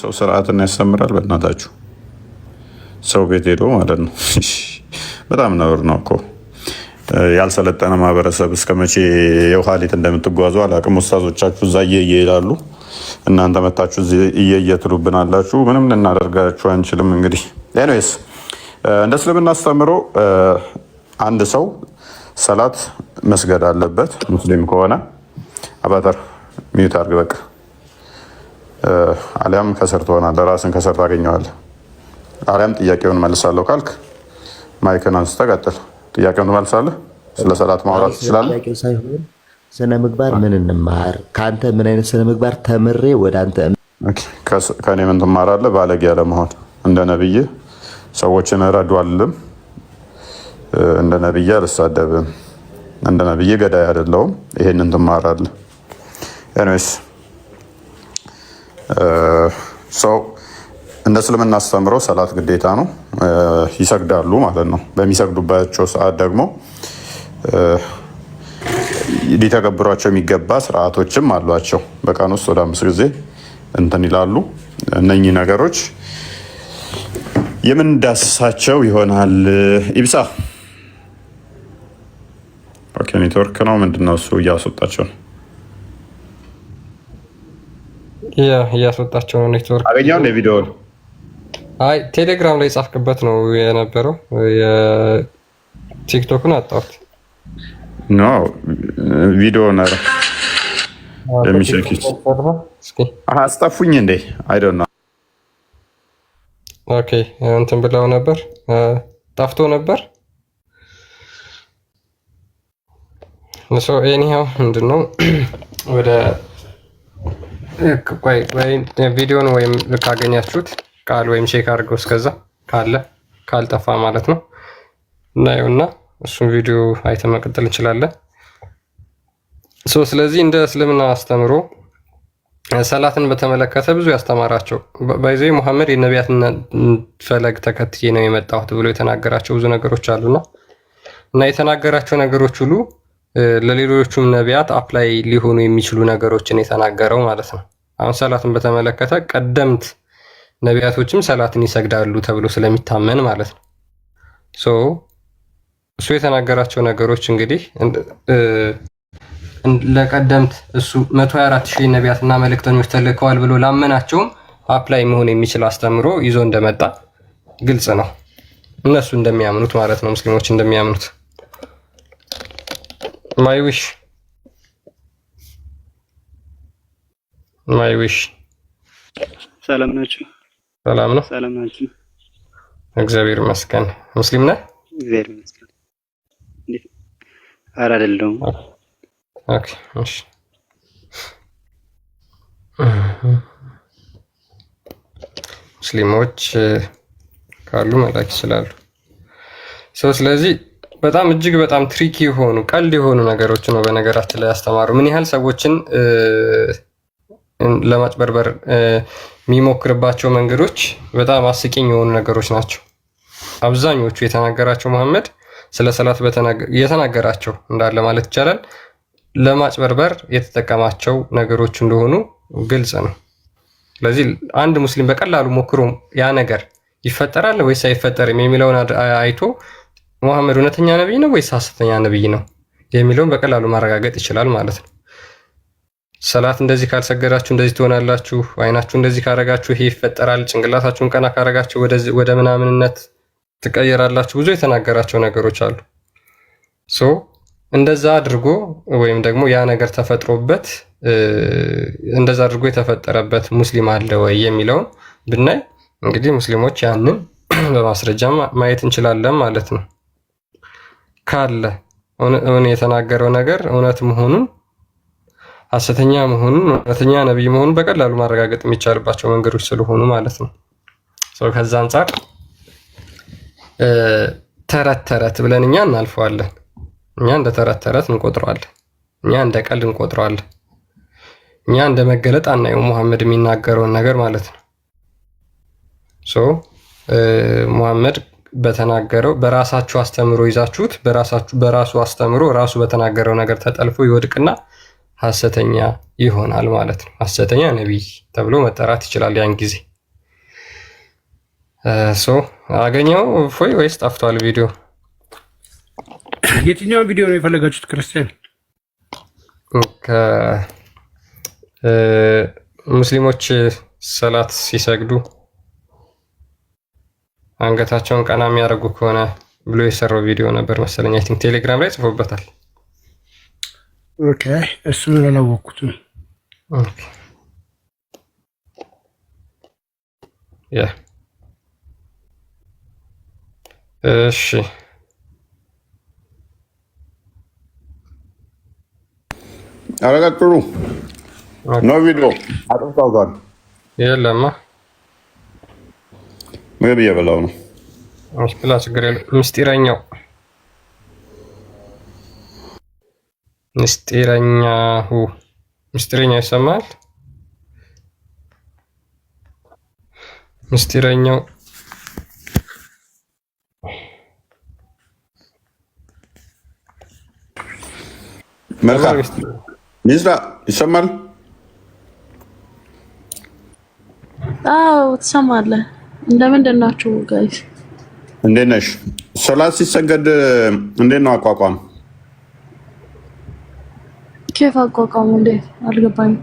ሰው ስርዓትን ያስተምራል። በእናታችሁ ሰው ቤት ሄዶ ማለት ነው። በጣም ነውር ነው እኮ። ያልሰለጠነ ማህበረሰብ እስከ መቼ የውሃሊት እንደምትጓዙ አላቅም። ኡስታዞቻችሁ እዛ እየየ ይላሉ፣ እናንተ መታችሁ እየየ ትሉብናላችሁ። ምንም ልናደርጋችሁ አንችልም። እንግዲህ ኤኒዌይስ እንደ እስልምና አስተምሮ አንድ ሰው ሰላት መስገድ አለበት። ሙስሊም ከሆነ አባተር ሚዩት አድርግ በቃ። አሊያም ከስር ትሆናለህ፣ ራስን ከስር ታገኘዋለህ። አሊያም ጥያቄውን መልሳለሁ ካልክ ማይክን አንስተህ ቀጥል። ጥያቄውን ትመልሳለህ። ስለ ሰላት ማውራት ትችላለህ። ስነ ምግባር ምን እንማር? ከአንተ ምን አይነት ስነ ምግባር ተምሬ ወደ አንተ? ከእኔ ምን ትማራለህ? ባለጌ ያለመሆን። እንደ ነብይ ሰዎችን እረዷልም፣ እንደ ነብይ አልሳደብም፣ እንደ ነብይ ገዳይ አይደለሁም። ይሄንን ትማራለህ። ኤኒዌይስ ሰው እንደ እስልምና አስተምረው ሰላት ግዴታ ነው። ይሰግዳሉ ማለት ነው። በሚሰግዱባቸው ሰዓት ደግሞ ሊተገብሯቸው የሚገባ ስርዓቶችም አሏቸው። በቀን ውስጥ ወደ 5 ጊዜ እንትን ይላሉ። እነኚህ ነገሮች የምንዳስሳቸው ይሆናል። ኢብሳ ኦኬ፣ ኔትወርክ ነው ምንድነው? እሱ እያስወጣቸው ነው። እያስወጣቸው ነው። ኔትወርክ አገኘው እንደ ቪዲዮ። አይ ቴሌግራም ላይ ጻፍክበት ነው የነበረው። የቲክቶክን አጣሁት። ኖ ቪዲዮ ነው የሚሸክሽ። አስጠፉኝ እንዴ? አይ ዶንት ኖ። ኦኬ እንትን ብለው ነበር፣ ጠፍቶ ነበር። ሶ ኤኒሃው ምንድነው ወደ ቪዲዮን ወይም ካገኛችሁት ቃል ወይም ቼክ አድርገው እስከዛ ካልጠፋ ማለት ነው እናየውና እሱን ቪዲዮ አይተን መቀጠል እንችላለን። ስለዚህ እንደ እስልምና አስተምሮ ሰላትን በተመለከተ ብዙ ያስተማራቸው ባይዘ ሙሐመድ የነቢያትን ፈለግ ተከትዬ ነው የመጣሁት ብሎ የተናገራቸው ብዙ ነገሮች አሉና እና የተናገራቸው ነገሮች ሁሉ ለሌሎቹም ነቢያት አፕላይ ሊሆኑ የሚችሉ ነገሮችን የተናገረው ማለት ነው። አሁን ሰላትን በተመለከተ ቀደምት ነቢያቶችም ሰላትን ይሰግዳሉ ተብሎ ስለሚታመን ማለት ነው። እሱ የተናገራቸው ነገሮች እንግዲህ ለቀደምት እሱ 124,000 ነቢያትና መልእክተኞች ተልከዋል ብሎ ላመናቸውም አፕላይ መሆን የሚችል አስተምሮ ይዞ እንደመጣ ግልጽ ነው። እነሱ እንደሚያምኑት ማለት ነው፣ ሙስሊሞች እንደሚያምኑት። ማይ ዊሽ ሰላም ናችሁ? ሰላም ነው። ሰላም ናችሁ? እግዚአብሔር ይመስገን። ሙስሊም ነህ? እግዚአብሔር ይመስገን። ኧረ አይደለሁም። ኦኬ እሺ። ሙስሊሞች ካሉ መላክ ይችላሉ። ስለዚህ በጣም እጅግ በጣም ትሪኪ የሆኑ ቀልድ የሆኑ ነገሮች ነው በነገራችን ላይ ያስተማሩ። ምን ያህል ሰዎችን ለማጭበርበር የሚሞክርባቸው መንገዶች በጣም አስቂኝ የሆኑ ነገሮች ናቸው። አብዛኞቹ የተናገራቸው መሐመድ ስለ ሰላት የተናገራቸው እንዳለ ማለት ይቻላል ለማጭበርበር የተጠቀማቸው ነገሮች እንደሆኑ ግልጽ ነው። ስለዚህ አንድ ሙስሊም በቀላሉ ሞክሮ ያ ነገር ይፈጠራል ወይስ አይፈጠርም የሚለውን አይቶ መሐመድ እውነተኛ ነብይ ነው ወይስ ሐሰተኛ ነብይ ነው የሚለውን በቀላሉ ማረጋገጥ ይችላል ማለት ነው። ሰላት እንደዚህ ካልሰገዳችሁ እንደዚህ ትሆናላችሁ፣ አይናችሁ እንደዚህ ካረጋችሁ ይሄ ይፈጠራል፣ ጭንቅላታችሁን ቀና ካረጋችሁ ወደ ምናምንነት ትቀየራላችሁ፣ ብዙ የተናገራቸው ነገሮች አሉ። እንደዛ አድርጎ ወይም ደግሞ ያ ነገር ተፈጥሮበት እንደዛ አድርጎ የተፈጠረበት ሙስሊም አለ ወይ የሚለውን ብናይ እንግዲህ ሙስሊሞች ያንን በማስረጃ ማየት እንችላለን ማለት ነው። ካለ የተናገረው ነገር እውነት መሆኑን ሐሰተኛ መሆኑን እውነተኛ ነብይ መሆኑን በቀላሉ ማረጋገጥ የሚቻልባቸው መንገዶች ስለሆኑ ማለት ነው። ከዛ አንፃር ተረት ብለን እኛ እናልፈዋለን። እኛ እንደ ተረት እንቆጥረዋለን። እኛ እንደ ቀልድ እንቆጥረዋለን። እኛ እንደ መገለጥ አናየው ሙሐመድ የሚናገረውን ነገር ማለት ነው። ሙሐመድ በተናገረው በራሳችሁ አስተምሮ ይዛችሁት በራሱ አስተምሮ ራሱ በተናገረው ነገር ተጠልፎ ይወድቅና ሐሰተኛ ይሆናል ማለት ነው። ሐሰተኛ ነብይ ተብሎ መጠራት ይችላል ያን ጊዜ። ሶ አገኘው ፎይ ወይስ ጠፍቷል ቪዲዮ? የትኛውን ቪዲዮ ነው የፈለጋችሁት ክርስቲያን? ሙስሊሞች ሰላት ሲሰግዱ አንገታቸውን ቀና የሚያደርጉ ከሆነ ብሎ የሰራው ቪዲዮ ነበር መሰለኝ። አይ ቲንክ ቴሌግራም ላይ ጽፎበታል። ኦኬ እሱን አላወቅኩትም። ኦኬ ያ እሺ አረጋግጡ ነው ቪዲዮ አጥፍታው ጋር የለማ ምግብ እየበላው ነው። ብላ ችግር የለም። ምስጢረኛው ይሰማል። ምስጢረኛው መልካም ሚስራ ይሰማል? አዎ ትሰማለህ። እንደምንድን ናችሁ ጋይስ? እንዴት ነሽ? ሶላት ሲሰገድ እንዴት ነው አቋቋም? ኬፍ አቋቋሙ እንዴት አልገባኝም።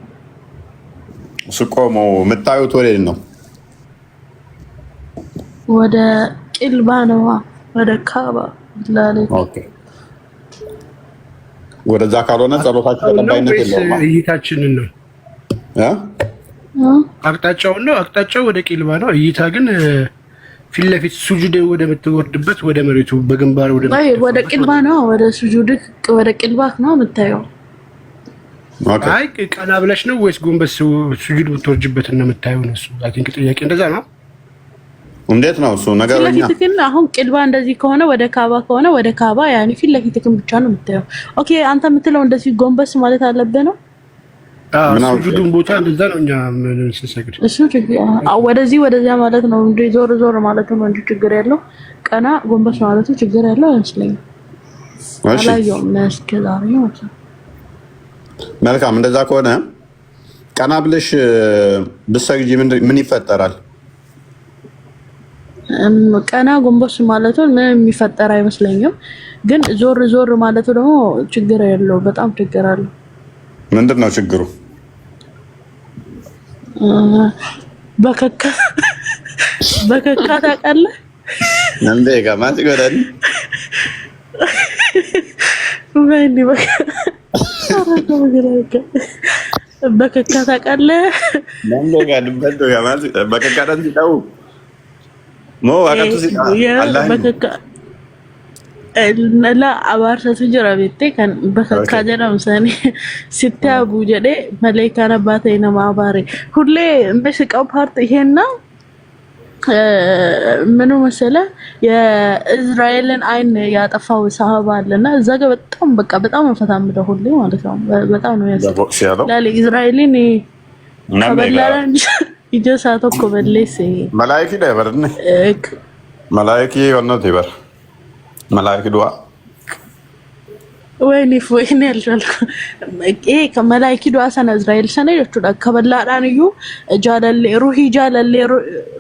ስቆሙ የምታዩት ወዴት ነው? ወደ ቂልባ ነው፣ ወደ ካባ ላለ። ኦኬ ወደዛ ካልሆነ ጸሎታችሁ ተቀባይነት የለውም። እይታችንን ነው አቅጣጫውን ነው። አቅጣጫው ወደ ቂልባ ነው። እይታ ግን ፊት ለፊት ሱጁድ ወደ ምትወርድበት ወደ መሬቱ በግንባር ወደ ቂልባ ነው። ወደ ሱጁድ ወደ ቂልባ ነው የምታየው። አይ ቀና ብለሽ ነው ወይስ ጎንበስ ሱጁድ ብትወርጅበት ነው የምታየው? ነው እሱ አይ ቲንክ ጥያቄ እንደዛ ነው። እንዴት ነው እሱ ነገርኛ? ፊት ለፊት ግን አሁን ቂልባ እንደዚህ ከሆነ ወደ ካባ ከሆነ ወደ ካባ ያኔ ፊት ለፊት ግን ብቻ ነው የምታየው። ኦኬ አንተ የምትለው እንደዚህ ጎንበስ ማለት አለብህ ነው? ሱጁዱን ቦታ እንደዛ ነው እኛ ምን ስንሰግድ እሱ ወደዚህ ወደዚያ ማለት ነው እንዴ? ዞር ዞር ማለት ነው እንጂ ችግር ያለው ቀና ጎንበስ ማለቱ ችግር ያለው አይመስለኝም። አላየውም ለስከዛሬ ማለት ነው። መልካም እንደዛ ከሆነ ቀና ብለሽ ብትሰግጂ ምን ይፈጠራል? ቀና ጎንበስ ማለቱ ምንም የሚፈጠር አይመስለኝም። ግን ዞር ዞር ማለቱ ደግሞ ችግር ያለው በጣም ችግር አለው። ምንድነው ችግሩ? በከካ ታውቃለህ እንዴ? ጋማት ይገዳል ወይኔ በከካ ታውቃለህ? ለምዶ ጋር ልበዶ ጋማት በከካ ዳን ሲታው ሞ አቀቱ ሲታ አላህ በከካ ላ አባርሰቱ ጅራ ቤቴ ከን በከካ ጀራም ሰኔ ሲታቡ ጀዴ መለይካና ባተይ ነው ማባሬ ሁሌ መስቀው ፓርት ይሄና ምኑ መሰለ የእስራኤልን አይን ያጠፋው ሰሃባ አለና እዛ ጋር በጣም ፈታምደው ሁሌ ማለት ነው። በጣም ነው ያለው ላለ እስራኤልን ከበላን ይጀሳቶ ኮበሌስ መላእክት ይበርነ መላእክት ወነው ይበር መላእክት ዱአ ወይኔ ያልቻልኩ ይሄ ከመላእክት ዱአ ሰነ እስራኤል ሰነ ይወጡዳ ከበላዳን እዩ ጃለለ ሩሂ ጃለለ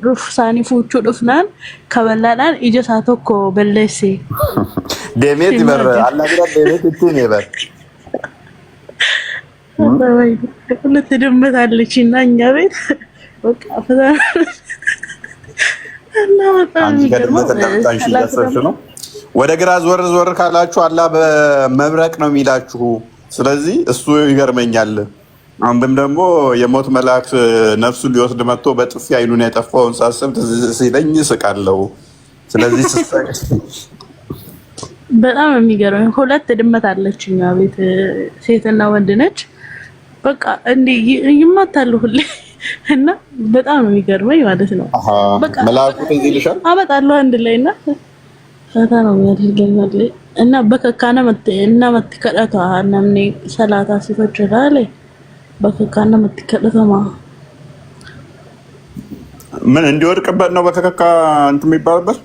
ሩፍ ሳኒ ፉቹ ዱፍናን ከበላዳን ይጀሳቶ ኮበሌስ ደሜት ይበር አላህ ቢራ ደሜት እንትን ይበር ወይ ሁለት ድመታለች እና እኛ ቤት በቃ ፈታ እና በጣም ነው። ወደ ግራ ዞር ዞር ካላችሁ አላህ በመብረቅ ነው የሚላችሁ። ስለዚህ እሱ ይገርመኛል። አንድም ደግሞ የሞት መልአክ ነፍሱ ሊወስድ መጥቶ በጥፊ አይኑን ያጠፋውን ሳስብ ሲለኝ ስቃለሁ። ስለዚህ በጣም የሚገርመኝ ሁለት ድመት አለች እኛ ቤት ሴትና ወንድ ነች። በቃ እንዴ ይማታሉ ሁሌ እና በጣም ነው የሚገርመኝ ማለት ነው። በቃ መልአኩ እዚህ ይልሻል አመጣለሁ አንድ ላይና ፈታ ነው ያደርገኛል እና በከካና እና መትከዳታ እናምኔ ሰላታ ሲፈጭራለ በከካና መትከዳታማ ምን እንዲወድቅበት ነው በከካ እንት የሚባልበት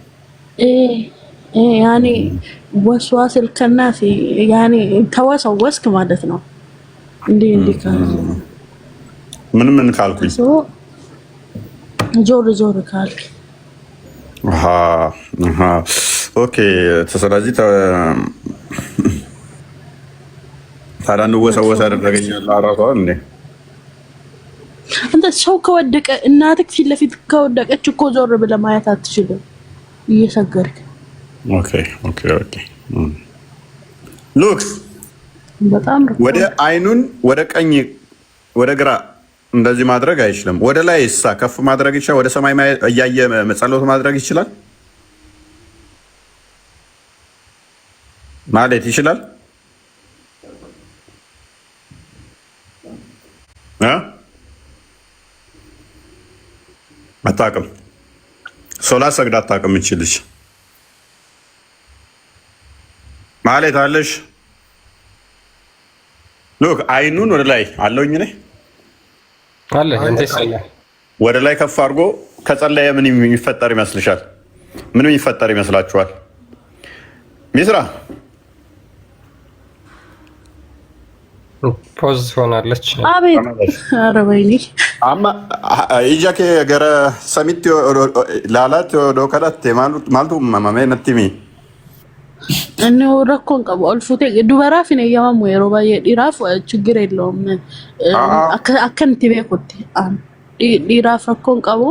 ያኔ ወስዋስ الكناس ያኔ ተወሰወስክ ማለት ነው። እንዴ ምን ካልኩኝ ዞር ካልክ ኦኬ። ስለዚህ ታዲያ እንወሰወሰ አደረገኛል አራቷል እንዴ? አንተ ሰው ከወደቀ እናትህ ፊት ለፊት ከወደቀች እኮ ዞር ብለህ ማየት አትችልም እየሰገርክ። ኦኬ ሉክ በጣም ወደ አይኑን ወደ ቀኝ ወደ ግራ እንደዚህ ማድረግ አይችልም። ወደ ላይ ከፍ ማድረግ ይችላል። ወደ ሰማይ እያየ ጸሎት ማድረግ ይችላል ማለት ይችላል። አታውቅም። ሶላት ሰግዳ አታውቅም። ይችልሽ ማለት አለሽ። ሉክ አይኑን ወደ ላይ አለውኝ ነኝ አለ እንዴ ሰላ ወደ ላይ ከፍ አድርጎ ከጸለየ ምን የሚፈጠር ይመስልሻል? ምን የሚፈጠር ይመስላችኋል? ሚስራ ፖዝ ሆናለች። አቤት ኧረ ወይኔ አማ ኢጃኬ ገረ ሰሚት ላላት ዶከዳት ማልቱ ማማሜ ነቲሚ እኔ ወረኮን ቀባ አልፎቴ ዱበራፍ ነው ያማሙ የሮባ የዲራፍ ችግር የለውም። አከንቲ ቤኮት ዲራፍ ረኮን ቀቦ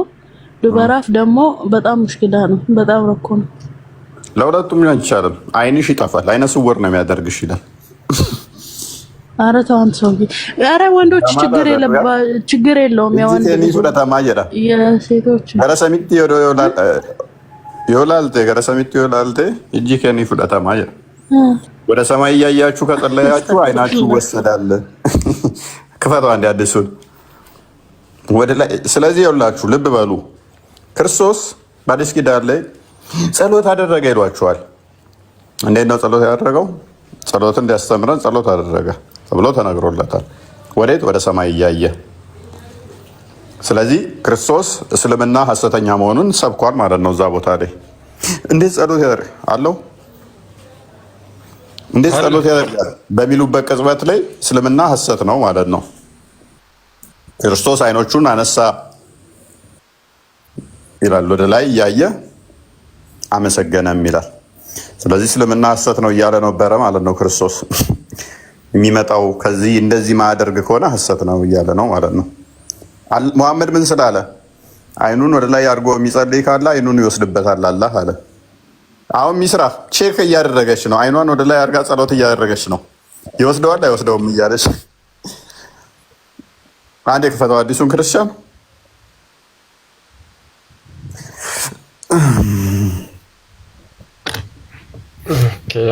ዱበራፍ ደግሞ በጣም ሙሽኪላ ነው። በጣም ረኮ ነው። ለሁለቱም ሊሆን ይችላል። አይንሽ ይጠፋል። አይነ ስውር ነው የሚያደርግሽ ይላል። ኧረ ተው አንተ ሰውዬ። ኧረ ወንዶች ችግር የለውም። የሴቶች ገረሰሚት ይወላልቴ ገረሰሚት ይወላልቴ እጂ ከኒ ፍዳታማ ጀራ ወደ ሰማይ እያያችሁ ከጸለያችሁ አይናችሁ ይወሰዳል። ክፈቷ እንደ አዲሱን ወደ ላይ። ስለዚህ ይኸውላችሁ ልብ በሉ። ክርስቶስ በአዲስ ኪዳን ላይ ጸሎት አደረገ ይሏችኋል። እንዴት ነው ጸሎት ያደረገው? ጸሎት እንዲያስተምረን ጸሎት አደረገ ተብሎ ተነግሮለታል። ወዴት? ወደ ሰማይ እያየ። ስለዚህ ክርስቶስ እስልምና ሐሰተኛ መሆኑን ሰብኳል ማለት ነው። እዛ ቦታ ላይ እንዴት ጸሎት ያደርግ አለው እንዴት ጸሎት ያደርጋል በሚሉበት ቅጽበት ላይ እስልምና ሐሰት ነው ማለት ነው። ክርስቶስ አይኖቹን አነሳ ይላል፣ ወደ ላይ እያየ አመሰገነም ይላል። ስለዚህ እስልምና ሐሰት ነው እያለ ነበረ ማለት ነው። ክርስቶስ የሚመጣው ከዚህ እንደዚህ ማያደርግ ከሆነ ሐሰት ነው እያለ ነው ማለት ነው። ሙሐመድ ምን ስላለ? አይኑን ወደ ላይ አድርጎ የሚጸልይ ካለ አይኑን ይወስድበታል አላህ አለ። አሁን ሚስራ ቼክ እያደረገች ነው። አይኗን ወደ ላይ አድርጋ ጸሎት እያደረገች ነው። ይወስደዋል አይወስደውም እያለች አንዴ ክፈተው አዲሱን ክርስቲያን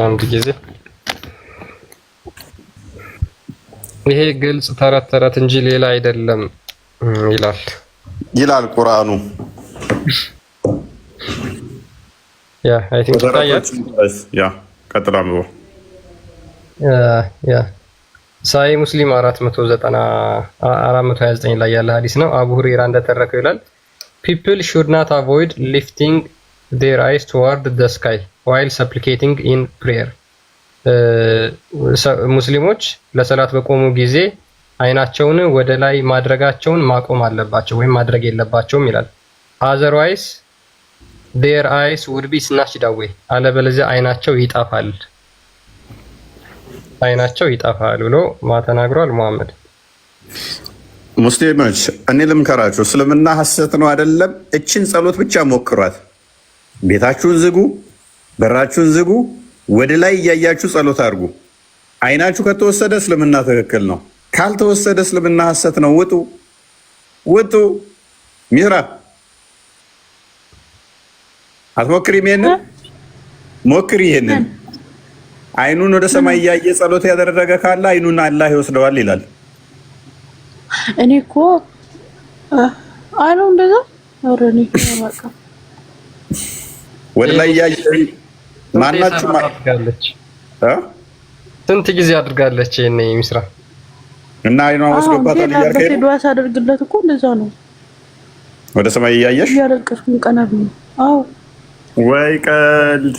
አንድ ጊዜ ይሄ ግልጽ ተረት እንጂ ሌላ አይደለም ይላል ቁርአኑ። ያ አይ ቲንክ ሳይ ሙስሊም 429 ላይ ያለ ሐዲስ ነው። አቡ ሁረይራ እንደተረከው ይላል people should not avoid lifting their eyes toward the sky while supplicating in prayer ሙስሊሞች ለሰላት በቆሙ ጊዜ አይናቸውን ወደ ላይ ማድረጋቸውን ማቆም አለባቸው ወይም ማድረግ የለባቸውም ይላል። otherwise their eyes would be snatched away አለበለዚያ አይናቸው ይጠፋል ብሎ ተናግሯል ሙሐመድ። ሙስሊሞች እኔ ልምከራችሁ፣ እስልምና ሐሰት ነው አይደለም። እችን ጸሎት ብቻ ሞክሯት። ቤታችሁን ዝጉ፣ በራችሁን ዝጉ፣ ወደ ላይ እያያችሁ ጸሎት አድርጉ። አይናችሁ ከተወሰደ እስልምና ትክክል ነው፣ ካልተወሰደ እስልምና ሐሰት ነው። ውጡ። ሚራ አትሞክሪም? ይሄንን ሞክሪ። ይሄንን አይኑን ወደ ሰማይ እያየ ጸሎት ያደረገ ካለ አይኑን አላህ ይወስደዋል ይላል። እኔ እኮ አይኑ እንደዛ አረኒ ማቃ ወደ ላይ እያየ ማናችሁ ማድርጋለች ስንት ጊዜ አድርጋለች እኔ ሚስራ እና አይኗ ወስዶባታል እያልከኝ ነው። ዱዓ ሳደርግለት እኮ እንደዛ ነው። ወደ ሰማይ እያየሽ እያለቀስኩኝ ቀናብ ነው። አዎ ወይ ቀልድ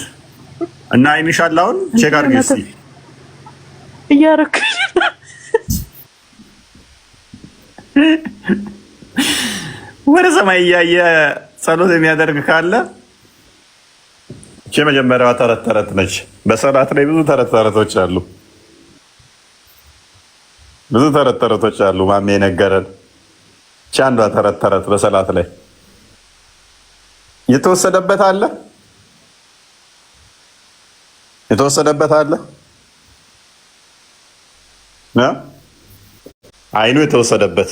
እና አይንሽ አለ። አሁን ቼክ አድርጊ እስኪ እያረክሽ ወደ ሰማይ እያየ ጸሎት የሚያደርግ ካለ የመጀመሪያዋ ተረት ነች። በሰላት ላይ ብዙ ተረቶች አሉ። ብዙ ተረቶች አሉ። ማሜ ነገረን። አንዷ ተረት በሰላት ላይ የተወሰደበት አለ አይኑ የተወሰደበት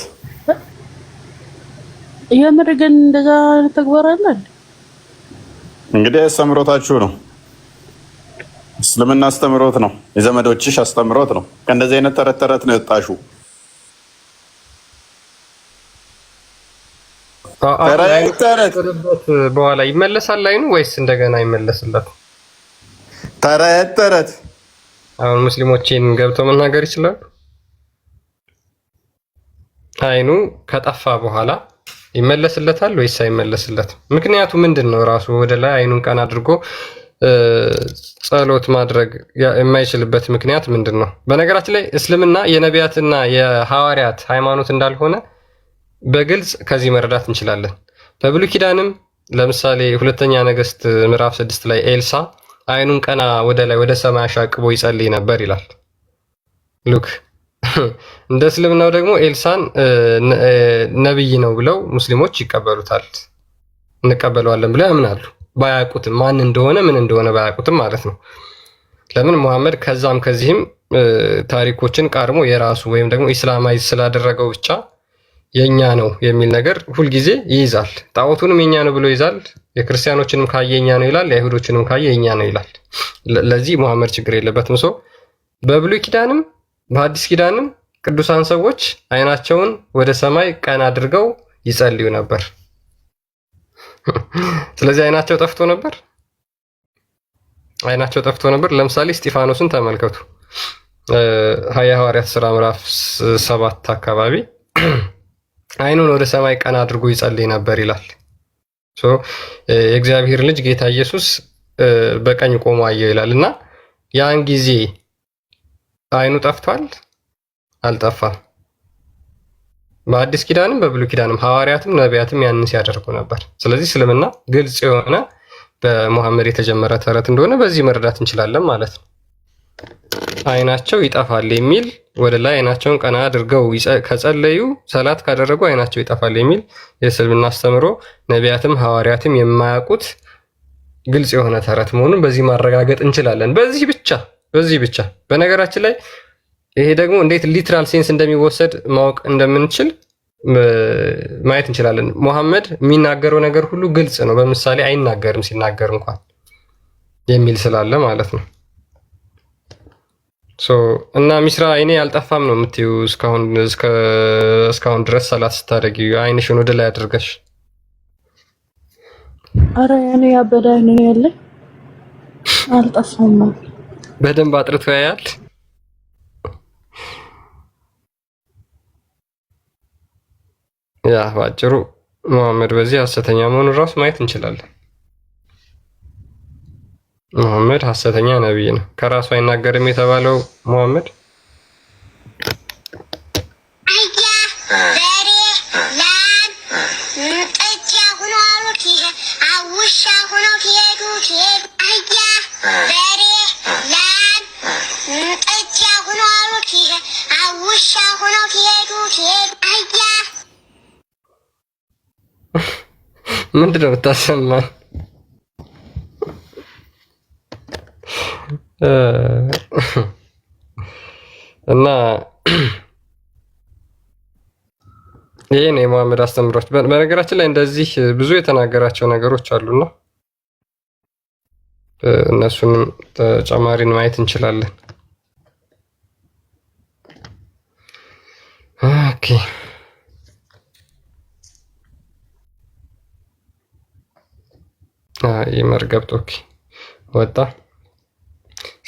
የምር ግን እንደዛ ተግባር አለ። እንግዲህ አስተምሮታችሁ ነው። እስልምና አስተምሮት ነው። የዘመዶችሽ አስተምሮት ነው። ከእንደዚህ አይነት ተረት ነው የወጣሽው። በኋላ ይመለሳል አይኑ ወይስ እንደገና ይመለስለት? ተረት አሁን ሙስሊሞችን ገብተው መናገር ይችላሉ። አይኑ ከጠፋ በኋላ ይመለስለታል ወይስ አይመለስለትም? ምክንያቱ ምንድን ነው? ራሱ ወደ ላይ አይኑን ቀና አድርጎ ጸሎት ማድረግ የማይችልበት ምክንያት ምንድን ነው? በነገራችን ላይ እስልምና የነቢያትና የሐዋርያት ሃይማኖት እንዳልሆነ በግልጽ ከዚህ መረዳት እንችላለን። በብሉይ ኪዳንም ለምሳሌ ሁለተኛ ነገሥት ምዕራፍ 6 ላይ ኤልሳ አይኑን ቀና ወደ ላይ ወደ ሰማይ አሻቅቦ ይጸልይ ነበር ይላል። ሉክ እንደ እስልምናው ደግሞ ኤልሳን ነብይ ነው ብለው ሙስሊሞች ይቀበሉታል። እንቀበለዋለን ብለው ያምናሉ። ባያውቁትም ማን እንደሆነ ምን እንደሆነ ባያውቁትም ማለት ነው። ለምን ሙሐመድ ከዛም ከዚህም ታሪኮችን ቃርሞ የራሱ ወይም ደግሞ ኢስላማይዝ ስላደረገው ብቻ የኛ ነው የሚል ነገር ሁልጊዜ ይይዛል። ጣዖቱንም የኛ ነው ብሎ ይዛል። የክርስቲያኖችንም ካየ የኛ ነው ይላል። የአይሁዶችንም ካየ የኛ ነው ይላል። ለዚህ ሙሐመድ ችግር የለበትም። ሰው በብሉይ ኪዳንም በአዲስ ኪዳንም ቅዱሳን ሰዎች አይናቸውን ወደ ሰማይ ቀና አድርገው ይጸልዩ ነበር። ስለዚህ አይናቸው ጠፍቶ ነበር። ለምሳሌ እስጢፋኖስን ተመልከቱ። የሐዋርያት ሥራ ምዕራፍ 7 አካባቢ አይኑን ወደ ሰማይ ቀና አድርጎ ይጸልይ ነበር ይላል። የእግዚአብሔር ልጅ ጌታ ኢየሱስ በቀኝ ቆሞ አየው ይላል እና ያን ጊዜ አይኑ ጠፍቷል? አልጠፋም። በአዲስ ኪዳንም በብሉይ ኪዳንም ሐዋርያትም ነቢያትም ያንን ሲያደርጉ ነበር። ስለዚህ እስልምና ግልጽ የሆነ በሙሐመድ የተጀመረ ተረት እንደሆነ በዚህ መረዳት እንችላለን ማለት ነው። አይናቸው ይጠፋል የሚል ወደ ላይ አይናቸውን ቀና አድርገው ከጸለዩ ሰላት ካደረጉ አይናቸው ይጠፋል የሚል የእስልምና አስተምሮ ነቢያትም ሐዋርያትም የማያውቁት ግልጽ የሆነ ተረት መሆኑን በዚህ ማረጋገጥ እንችላለን። በዚህ ብቻ በነገራችን ላይ ይሄ ደግሞ እንዴት ሊትራል ሴንስ እንደሚወሰድ ማወቅ እንደምንችል ማየት እንችላለን። ሙሐመድ የሚናገረው ነገር ሁሉ ግልጽ ነው። በምሳሌ አይናገርም ሲናገር እንኳን የሚል ስላለ ማለት ነው። እና ሚስራ አይኔ አልጠፋም ነው የምትዩ እስካሁን ድረስ ሰላት ስታደርጊ አይንሽን ወደ ላይ አድርገሽ? አረ ያኔ ያበደ አይኔ ነው ያለኝ። አልጠፋም ነው። በደንብ አጥርቶ ያያል። ያ ባጭሩ ሙሐመድ በዚህ ሐሰተኛ መሆኑን ራሱ ማየት እንችላለን። ሙሐመድ ሐሰተኛ ነብይ ነው። ከራሱ አይናገርም የተባለው ሙሐመድ ምንድነው የምታሰማን? እና ይሄ ነው የሙሐመድ አስተምሮች። በነገራችን ላይ እንደዚህ ብዙ የተናገራቸው ነገሮች አሉና እነሱንም ተጨማሪን ማየት እንችላለን። ኦኬ ይመርገብት ኦኬ ወጣ።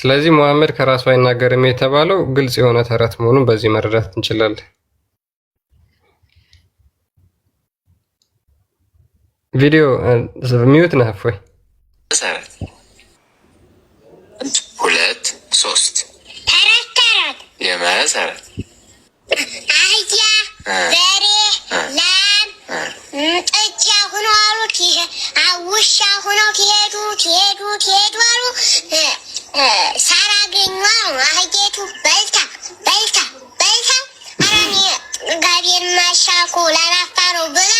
ስለዚህ ሙሐመድ ከራሱ አይናገርም የተባለው ግልጽ የሆነ ተረት መሆኑን በዚህ መረዳት እንችላለን። ቪዲዮ ሚዩት ነህ ወይ? መሰረት 2 3 ተረት የመሰረት አህያ በሬ ላም ጥጃ ሆኖ አሉ ውሻ ሆነው ትሄዱ አሉ። ሳር አገኙ አሉ። አህዬቱ በልታ አራኔ ጋቤን ማሻኮ ላናፋ ነው ብላ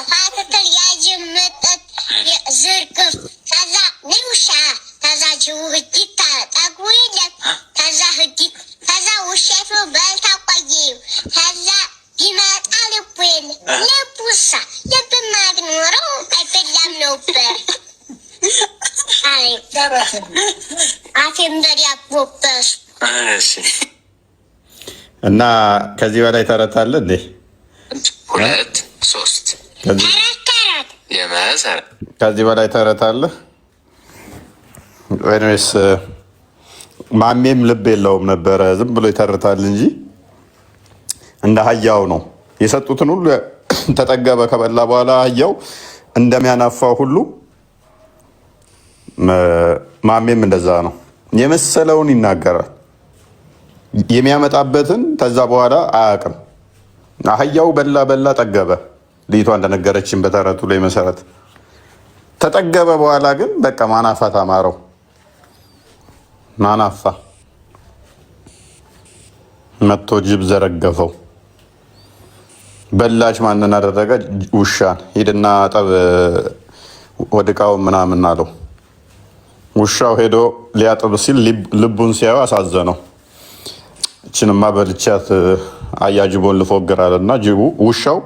ፋትትል ያጅምጠት ዝርግፍ ከዛ ንውሻ ከዛ ጅቡ ህዲት ታጠጉ የለም ከዛ ህዲት ከዛ ውሸቱ በልታ ቆየዩ ከዛ ይመጣ ልቡ የለ ልቡሳ ልብማ ቢኖረው አይበላም ነበር። አፌም በዲያቦበሱ እና ከዚህ በላይ ተረት አለ እንዴ? 2 3 ተረት የመሰረት ከዚህ በላይ ተረት አለ ወይስ ማሜም ልብ የለውም ነበረ ዝም ብሎ ይተርታል እንጂ እንደ አህያው ነው የሰጡትን ሁሉ ተጠገበ ከበላ በኋላ አህያው እንደሚያናፋው ሁሉ ማሜም እንደዛ ነው። የመሰለውን ይናገራል የሚያመጣበትን ከዛ በኋላ አያውቅም። አህያው በላ ጠገበ። ልይቷ እንደነገረችን በተረቱ ላይ መሰረት ተጠገበ በኋላ ግን በቃ ማናፋት አማረው። ማናፋ መቶ ጅብ ዘረገፈው። በላች ማንን አደረገ? ውሻን። ሂድና ጠብ ወድቃው ምናምን አለው። ውሻው ሄዶ ሊያጥብ ሲል ልቡን ሲያዩ አሳዘነው። እችንማ በልቻት አያጅቦን ልፎግራልና ጅቡ ውሻው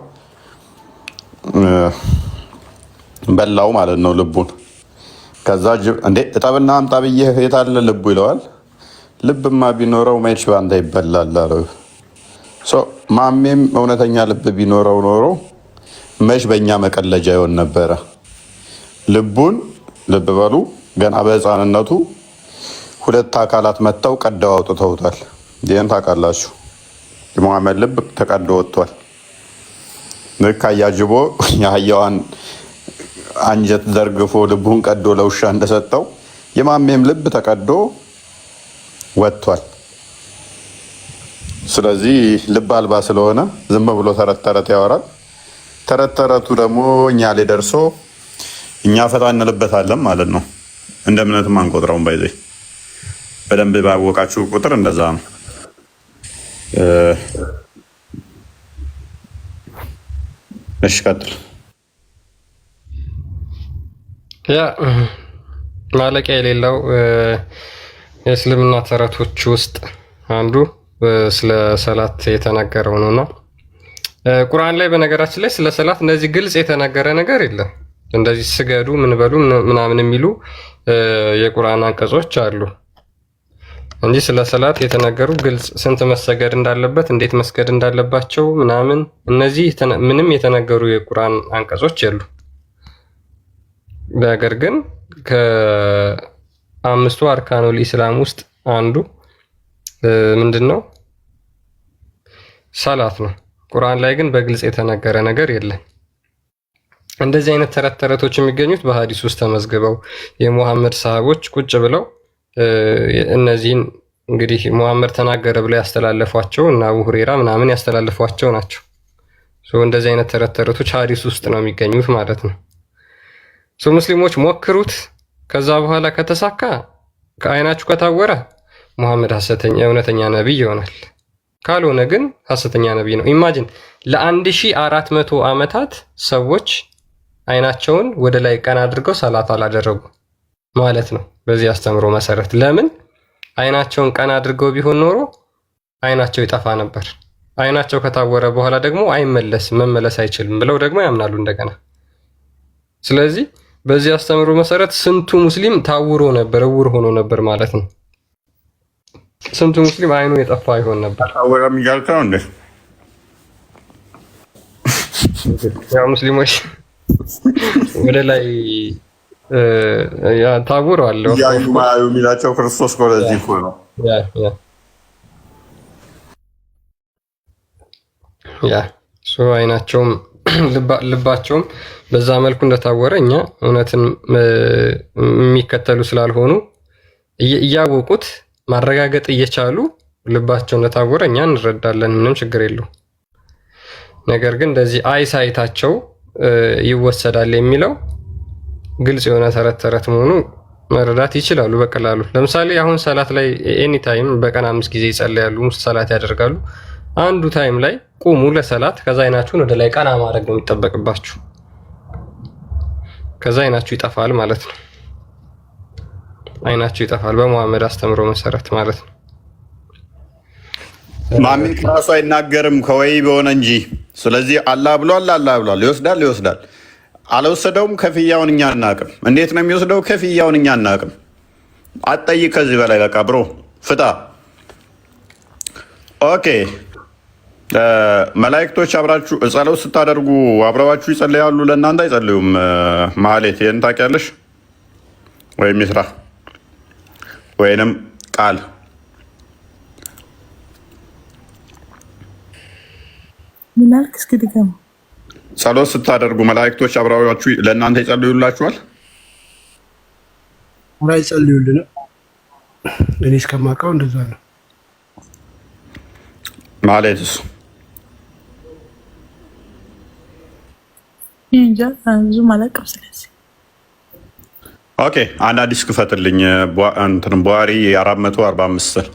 በላው ማለት ነው ልቡን። ከዛ ጅብ እንዴ እጠብና አምጣ ብዬህ የታለ ልቡ ይለዋል። ልብማ ቢኖረው መች ባንተ ይበላል አለው። ማሜም እውነተኛ ልብ ቢኖረው ኖሮ መች በእኛ መቀለጃ ይሆን ነበረ። ልቡን ልብ በሉ ገና በህፃንነቱ 2 አካላት መጥተው ቀደው አውጥተውታል። ይህን ታውቃላችሁ። የሙሐመድ ልብ ተቀዶ ወጥቷል። ልክ አያጅቦ የአህያዋን አንጀት ዘርግፎ ልቡን ቀዶ ለውሻ እንደሰጠው የማሜም ልብ ተቀዶ ወጥቷል። ስለዚህ ልብ አልባ ስለሆነ ዝም ብሎ ተረት ያወራል። ተረቱ ደግሞ እኛ ላይ ደርሶ እኛ ፈታ እንልበታለን ማለት ነው። እንደ እምነትም አንቆጥረውም። ባይዘይ በደንብ ባወቃችሁ ቁጥር እንደዛ ነው። እሺ ቀጥል። ያ ማለቂያ የሌለው የእስልምና ተረቶች ውስጥ አንዱ ስለ ሰላት የተናገረው ነውና ቁርአን ላይ በነገራችን ላይ ስለ ሰላት እንደዚህ ግልጽ የተናገረ ነገር የለም። እንደዚህ ስገዱ ምን በሉ ምናምን የሚሉ የቁርአን አንቀጾች አሉ እንጂ ስለ ሰላት የተናገሩ ግልጽ ስንት መሰገድ እንዳለበት እንዴት መስገድ እንዳለባቸው ምናምን እነዚህ ምንም የተናገሩ የቁርአን አንቀጾች የሉ። ነገር ግን ከ5ቱ አርካኑል ኢስላም ውስጥ አንዱ ምንድነው? ሰላት ነው። ቁርአን ላይ ግን በግልጽ የተነገረ ነገር የለም። እንደዚህ አይነት ተረቶች የሚገኙት በሐዲስ ውስጥ ተመዝግበው የሙሐመድ ሰሃቦች ቁጭ ብለው እነዚህን እንግዲህ ሙሐመድ ተናገረ ብለው ያስተላለፏቸው እና አቡ ሁረይራ ምናምን ያስተላለፏቸው ናቸው። እንደዚህ አይነት ተረቶች ሐዲስ ውስጥ ነው የሚገኙት ማለት ነው። ሙስሊሞች ሞክሩት። ከዛ በኋላ ከተሳካ ከአይናችሁ ከታወረ ሙሐመድ ሐሰተኛ እውነተኛ ነብይ ይሆናል። ካልሆነ ግን ሐሰተኛ ነብይ ነው። ኢማጂን ለ1400 ዓመታት ሰዎች አይናቸውን ወደ ላይ ቀና አድርገው ሰላት አላደረጉ ማለት ነው። በዚህ አስተምሮ መሰረት ለምን አይናቸውን ቀና አድርገው ቢሆን ኖሮ አይናቸው ይጠፋ ነበር። አይናቸው ከታወረ በኋላ ደግሞ መመለስ አይችልም ብለው ደግሞ ያምናሉ እንደገና። ስለዚህ በዚህ አስተምሮ መሰረት ስንቱ ሙስሊም ታውሮ ነበር፣ እውር ሆኖ ነበር ማለት ነው። ስንቱ ሙስሊም አይኑ የጠፋ ይሆን ነበር። ታወረ የሚጋልተው እንዴ? ያው ሙስሊሞች ወደ ላይ ታውረዋል። ያዩ ማዩ የሚላቸው ክርስቶስ ኮለዚህ እኮ ነው። አይናቸውም ልባቸውም በዛ መልኩ እንደታወረ እኛ እውነትን የሚከተሉ ስላልሆኑ እያወቁት ማረጋገጥ እየቻሉ ልባቸው እንደታወረ እኛ እንረዳለን። ምንም ችግር የለው። ነገር ግን እንደዚህ አይሳይታቸው ይወሰዳል የሚለው ግልጽ የሆነ ተረት መሆኑ መረዳት ይችላሉ በቀላሉ። ለምሳሌ አሁን ሰላት ላይ ኤኒ ታይም በቀን 5 ጊዜ ይጸልያሉ፣ ሰላት ያደርጋሉ። አንዱ ታይም ላይ ቁሙ ለሰላት፣ ከዛ አይናችሁን ወደ ላይ ቀና ማድረግ ነው የሚጠበቅባችሁ። ከዛ አይናችሁ ይጠፋል ማለት ነው። አይናችሁ ይጠፋል በመሐመድ አስተምሮ መሰረት ማለት ነው። ማሚን ራሱ አይናገርም ከወይ በሆነ እንጂ። ስለዚህ አላህ ብሏል ይወስዳል። አልወሰደውም ከፍያውን እኛ አናቅም። እንዴት ነው የሚወስደው? ከፍያውን እኛ አናቅም። አትጠይቅ ከዚህ በላይ በቃ ብሮ ፍታ። ኦኬ መላእክቶች አብራችሁ ጸሎት ስታደርጉ አብረዋችሁ ይጸልያሉ? ለእናንተ አይጸልዩም? ማህሌት ይህን ታውቂያለሽ? ወይም ይስራ ወይንም ቃል ምናልክ እስኪ ድገም። ጸሎት ስታደርጉ መላእክቶች አብረዋችሁ ለእናንተ ይጸልዩላችኋል? አይጸልዩልንም። እኔ እስከማውቀው እንደዛ ነው። ማለትስ እንጃ ብዙ ማለቀም። ስለዚህ ኦኬ አንድ አዲስ ክፈትልኝ። እንትን ቡሃሪ 445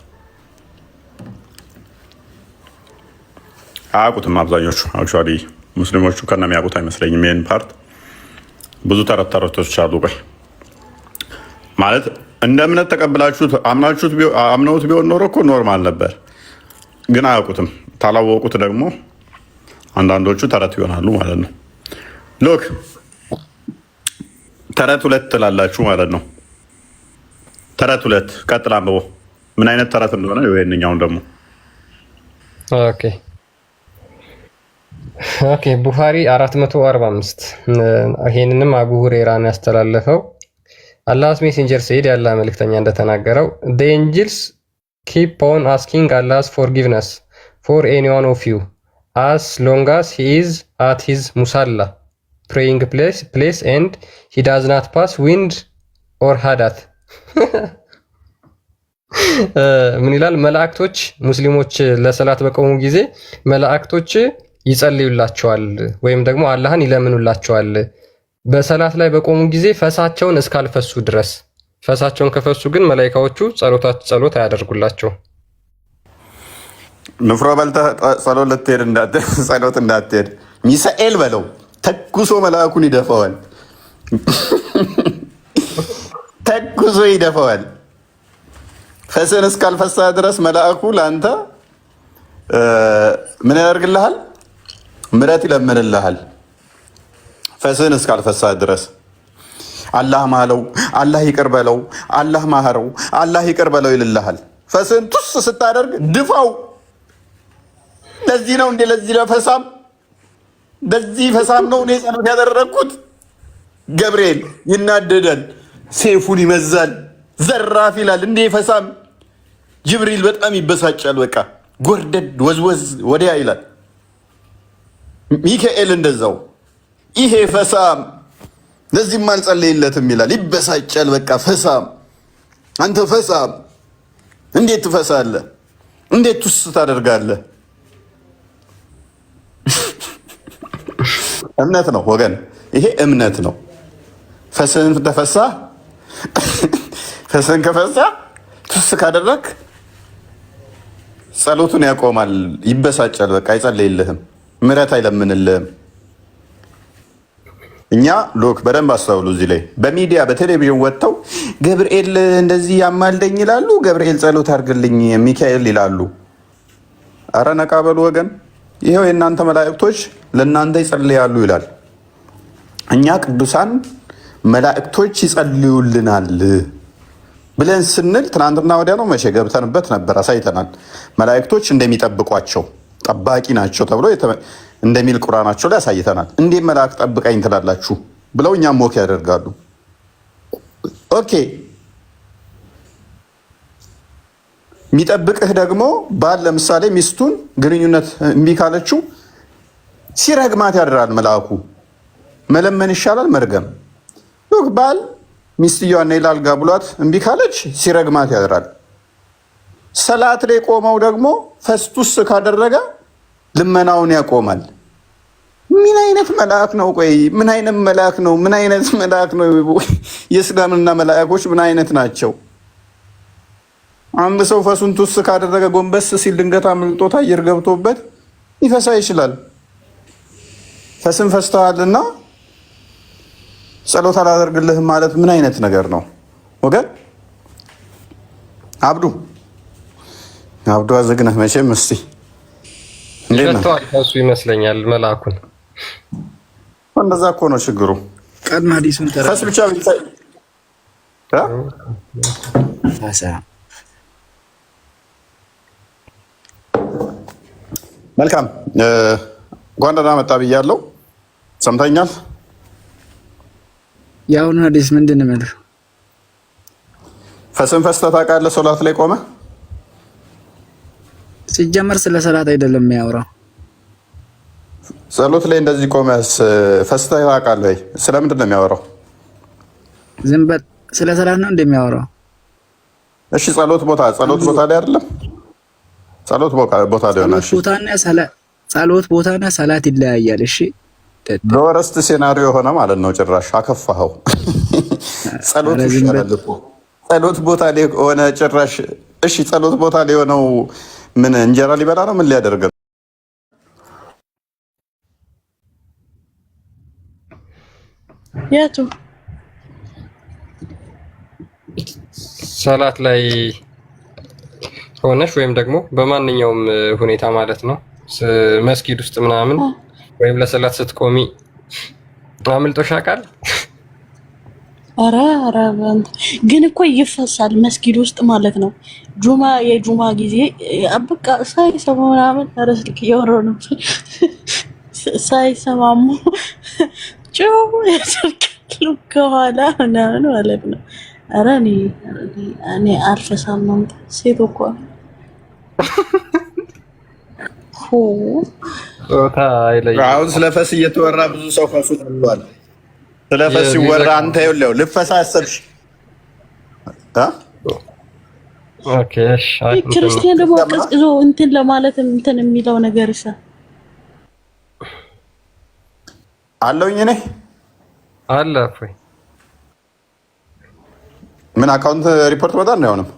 አያውቁትም አብዛኞቹ። አክቹዋሊ ሙስሊሞቹ ከነ የሚያውቁት አይመስለኝም። ይህን ፓርት ብዙ ተረት ተረቶች አሉ። ቆይ ማለት እንደ እምነት ተቀብላችሁት አምነውት ቢሆን ኖሮ እኮ ኖርማል ነበር፣ ግን አያውቁትም። ታላወቁት ደግሞ አንዳንዶቹ ተረት ይሆናሉ ማለት ነው። ሎክ ተረት 2 ትላላችሁ ማለት ነው። ተረት 2 ቀጥል አንብቦ ምን አይነት ተረት እንደሆነ ይሄንኛውን ደግሞ ኦኬ ቡኻሪ 445 ይሄንንም አቡ ሁሬራን ያስተላለፈው አላህስ ሜሴንጀር ሰይድ ያለ መልእክተኛ እንደተናገረው the angels keep on asking Allah's forgiveness for any one of you as long as he is at his musalla praying place and he does not pass wind or hadat ምን ይላል? መላእክቶች ሙስሊሞች ለሰላት በቆሙ ጊዜ መላእክቶች ይጸልዩላቸዋል ወይም ደግሞ አላህን ይለምኑላቸዋል በሰላት ላይ በቆሙ ጊዜ ፈሳቸውን እስካልፈሱ ድረስ። ፈሳቸውን ከፈሱ ግን መላእክቶቹ ጸሎት አያደርጉላቸው። ንፍሮ በልተህ ጸሎት ልትሄድ ጸሎት እንዳትሄድ ሚሳኤል በለው ተኩሶ መልአኩን ይደፋዋል። ተኩሶ ይደፋዋል። ፈስን እስካልፈሳ ድረስ መልአኩ ለአንተ ምን ያደርግልሃል? ምሕረት ይለምንልሃል። ፈስን እስካልፈሳ ድረስ አላህ ማለው፣ አላህ ይቅር በለው፣ አላህ ማህረው፣ አላህ ይቅር በለው ይልልሃል። ፈስን ቱስ ስታደርግ ድፋው። ለዚህ ነው እንዴ? ለዚህ ለፈሳም በዚህ ፈሳም ነው እኔ ጸሎት ያደረግኩት። ገብርኤል ይናደዳል፣ ሴፉን ይመዛል፣ ዘራፍ ይላል። እንዴ ፈሳም ጅብሪል በጣም ይበሳጫል። በቃ ጎርደድ ወዝወዝ ወዲያ ይላል። ሚካኤል እንደዛው ይሄ ፈሳም ለዚህም አልጸለይለትም ይላል፣ ይበሳጫል። በቃ ፈሳም አንተ ፈሳም እንዴት ትፈሳለህ? እንዴት ትውስ ታደርጋለህ? እምነት ነው ወገን፣ ይሄ እምነት ነው። ፈስህን ተፈሳ ፈስህን ከፈሳ ትውስ ካደረግ ጸሎቱን ያቆማል፣ ይበሳጫል። በቃ አይጸልይልህም፣ ምሕረት አይለምንልህም። እኛ ሎክ በደንብ አስተውሉ። እዚህ ላይ በሚዲያ በቴሌቪዥን ወጥተው ገብርኤል እንደዚህ ያማልደኝ ይላሉ፣ ገብርኤል ጸሎት አድርግልኝ ሚካኤል ይላሉ። አረ ነቃ በሉ ወገን። ይኸው የእናንተ መላእክቶች ለእናንተ ይጸልያሉ ይላል። እኛ ቅዱሳን መላእክቶች ይጸልዩልናል ብለን ስንል ትናንትና ወዲያ ነው መቼ ገብተንበት ነበር፣ አሳይተናል። መላእክቶች እንደሚጠብቋቸው ጠባቂ ናቸው ተብሎ እንደሚል ቁርአናቸው ላይ አሳይተናል። እንዴት መልአክ ጠብቀኝ ትላላችሁ ብለው እኛም ሞክ ያደርጋሉ። ኦኬ የሚጠብቅህ ደግሞ ባል ለምሳሌ ሚስቱን ግንኙነት እምቢ ካለችው ሲረግማት ያድራል መልአኩ። መለመን ይሻላል መርገም። ባል ሚስትየዋን ነይ ላልጋ ብሏት እምቢ ካለች ሲረግማት ያድራል። ሰላት ላይ ቆመው ደግሞ ፈስቱስ ካደረገ ልመናውን ያቆማል። ምን አይነት መልአክ ነው? ቆይ ምን አይነት መልአክ ነው? ምን አይነት መልአክ ነው? የእስላምና መልአኮች ምን አይነት ናቸው? አንድ ሰው ፈሱን ቱስ ካደረገ ጎንበስ ሲል ድንገት አምልጦት አየር ገብቶበት ይፈሳ ይችላል። ፈስን ፈስተዋልና ጸሎት አላደርግልህም ማለት ምን አይነት ነገር ነው ወገን? አብዱ አዘግነህ መቼም እስቲ እሱ ይመስለኛል መልአኩን። እንደዛ እኮ ነው ችግሩ። ቀድማ ዲሱን ፈስ ብቻ መልካም እንኳን ደህና መጣ ብያለሁ። ሰምተኛል። ያውን ሐዲስ ምንድን ነው ማለት? ፈስን ፈስተህ ታውቃለህ? ሶላት ላይ ቆመ ሲጀመር ስለ ሰላት አይደለም የሚያወራው። ጸሎት ላይ እንደዚህ ቆመስ ፈስተህ ታውቃለህ ወይ? ስለምንድን ነው የሚያወራው? ዝም በል። ስለ ሰላት ነው እንደሚያወራው። እሺ ጸሎት ቦታ ላይ አይደለም? ጸሎት ቦታ ላይ ሆነ። እሺ ጸሎት ቦታና ሰላት ይለያያል። እሺ በወረስት ሴናሪዮ ሆነ ማለት ነው። ጭራሽ አከፋኸው። ጸሎት ይሻላል እኮ ጸሎት ቦታ ላይ ሆነ ጭራሽ። እሺ ጸሎት ቦታ ላይ ሆነው ምን እንጀራ ሊበላ ነው? ምን ሊያደርግ ነው? የቱ ሰላት ላይ ሆነሽ ወይም ደግሞ በማንኛውም ሁኔታ ማለት ነው መስጊድ ውስጥ ምናምን ወይም ለሰላት ስትቆሚ አምልጦሽ ያውቃል? ኧረ ግን እኮ ይፈሳል መስጊድ ውስጥ ማለት ነው። የጁማ ጊዜ በቃ ሳይሰሙ ምናምን ኧረ ስልክ እያወራሁ ነው። ሳይሰማሙ ጭው ያደርጋሉ ከኋላ ምናምን ማለት ነው። ኧረ እኔ አልፈሳም ነው ሴት እኮ አሁን ስለ ፈስ እየተወራ ብዙ ሰው ፈሱ ተብሏል። ስለ ፈስ ሲወራ አንተ ይኸውልህ ልፈሳ አሰብሽ። ክርስቲያን ደግሞ ቀዝቅዞ እንትን ለማለት እንትን የሚለው ነገር እሳ አለውኝ እኔ አለ ወይ ምን አካውንት ሪፖርት በጣም ነው ያውንም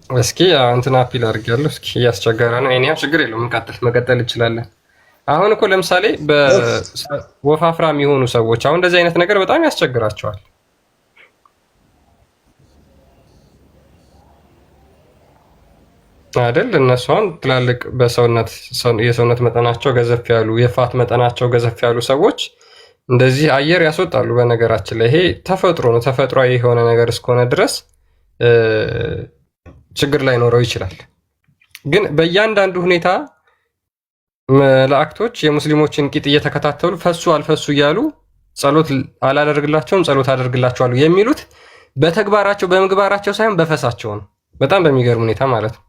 እስኪ እንትን አፒል አድርጌያለሁ። እስኪ እያስቸገረ ነው። እኔ ችግር የለውም መቀጠል እንችላለን። አሁን እኮ ለምሳሌ በወፋፍራም የሆኑ ሰዎች አሁን እንደዚህ አይነት ነገር በጣም ያስቸግራቸዋል አይደል? እነሱ አሁን ትላልቅ የሰውነት መጠናቸው ገዘፍ ያሉ የፋት መጠናቸው ገዘፍ ያሉ ሰዎች እንደዚህ አየር ያስወጣሉ። በነገራችን ላይ ይሄ ተፈጥሮ ነው። ተፈጥሯዊ የሆነ ነገር እስከሆነ ድረስ ችግር ላይ ኖረው ይችላል። ግን በእያንዳንዱ ሁኔታ መላእክቶች የሙስሊሞችን ቂጥ እየተከታተሉ ፈሱ አልፈሱ እያሉ ጸሎት አላደርግላቸውም ጸሎት አደርግላቸዋለሁ የሚሉት በተግባራቸው በምግባራቸው ሳይሆን በፈሳቸው ነው። በጣም በሚገርም ሁኔታ ማለት ነው።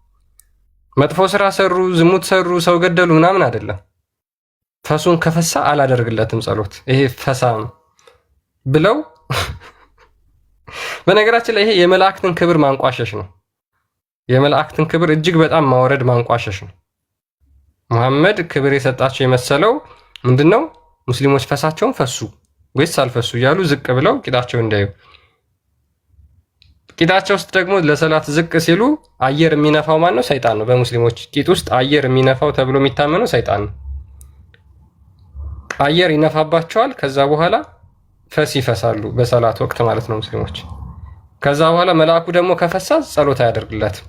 መጥፎ ስራ ሰሩ፣ ዝሙት ሰሩ፣ ሰው ገደሉ ምናምን አይደለም። ፈሱን ከፈሳ አላደርግለትም ጸሎት ይሄ ፈሳ ነው ብለው በነገራችን ላይ ይሄ የመላእክትን ክብር ማንቋሸሽ ነው። የመላእክትን ክብር እጅግ በጣም ማውረድ ማንቋሸሽ ነው። መሐመድ ክብር የሰጣቸው የመሰለው ምንድነው? ሙስሊሞች ፈሳቸውን ፈሱ ወይስ አልፈሱ እያሉ ዝቅ ብለው ቂጣቸው እንዳዩ፣ ቂጣቸው ውስጥ ደግሞ ለሰላት ዝቅ ሲሉ አየር የሚነፋው ማን ነው? ሰይጣን ነው። በሙስሊሞች ቂጥ ውስጥ አየር የሚነፋው ተብሎ የሚታመነው ሰይጣን ነው። አየር ይነፋባቸዋል። ከዛ በኋላ ፈስ ይፈሳሉ በሰላት ወቅት ማለት ነው ሙስሊሞች። ከዛ በኋላ መልአኩ ደግሞ ከፈሳ ጸሎት አያደርግለትም።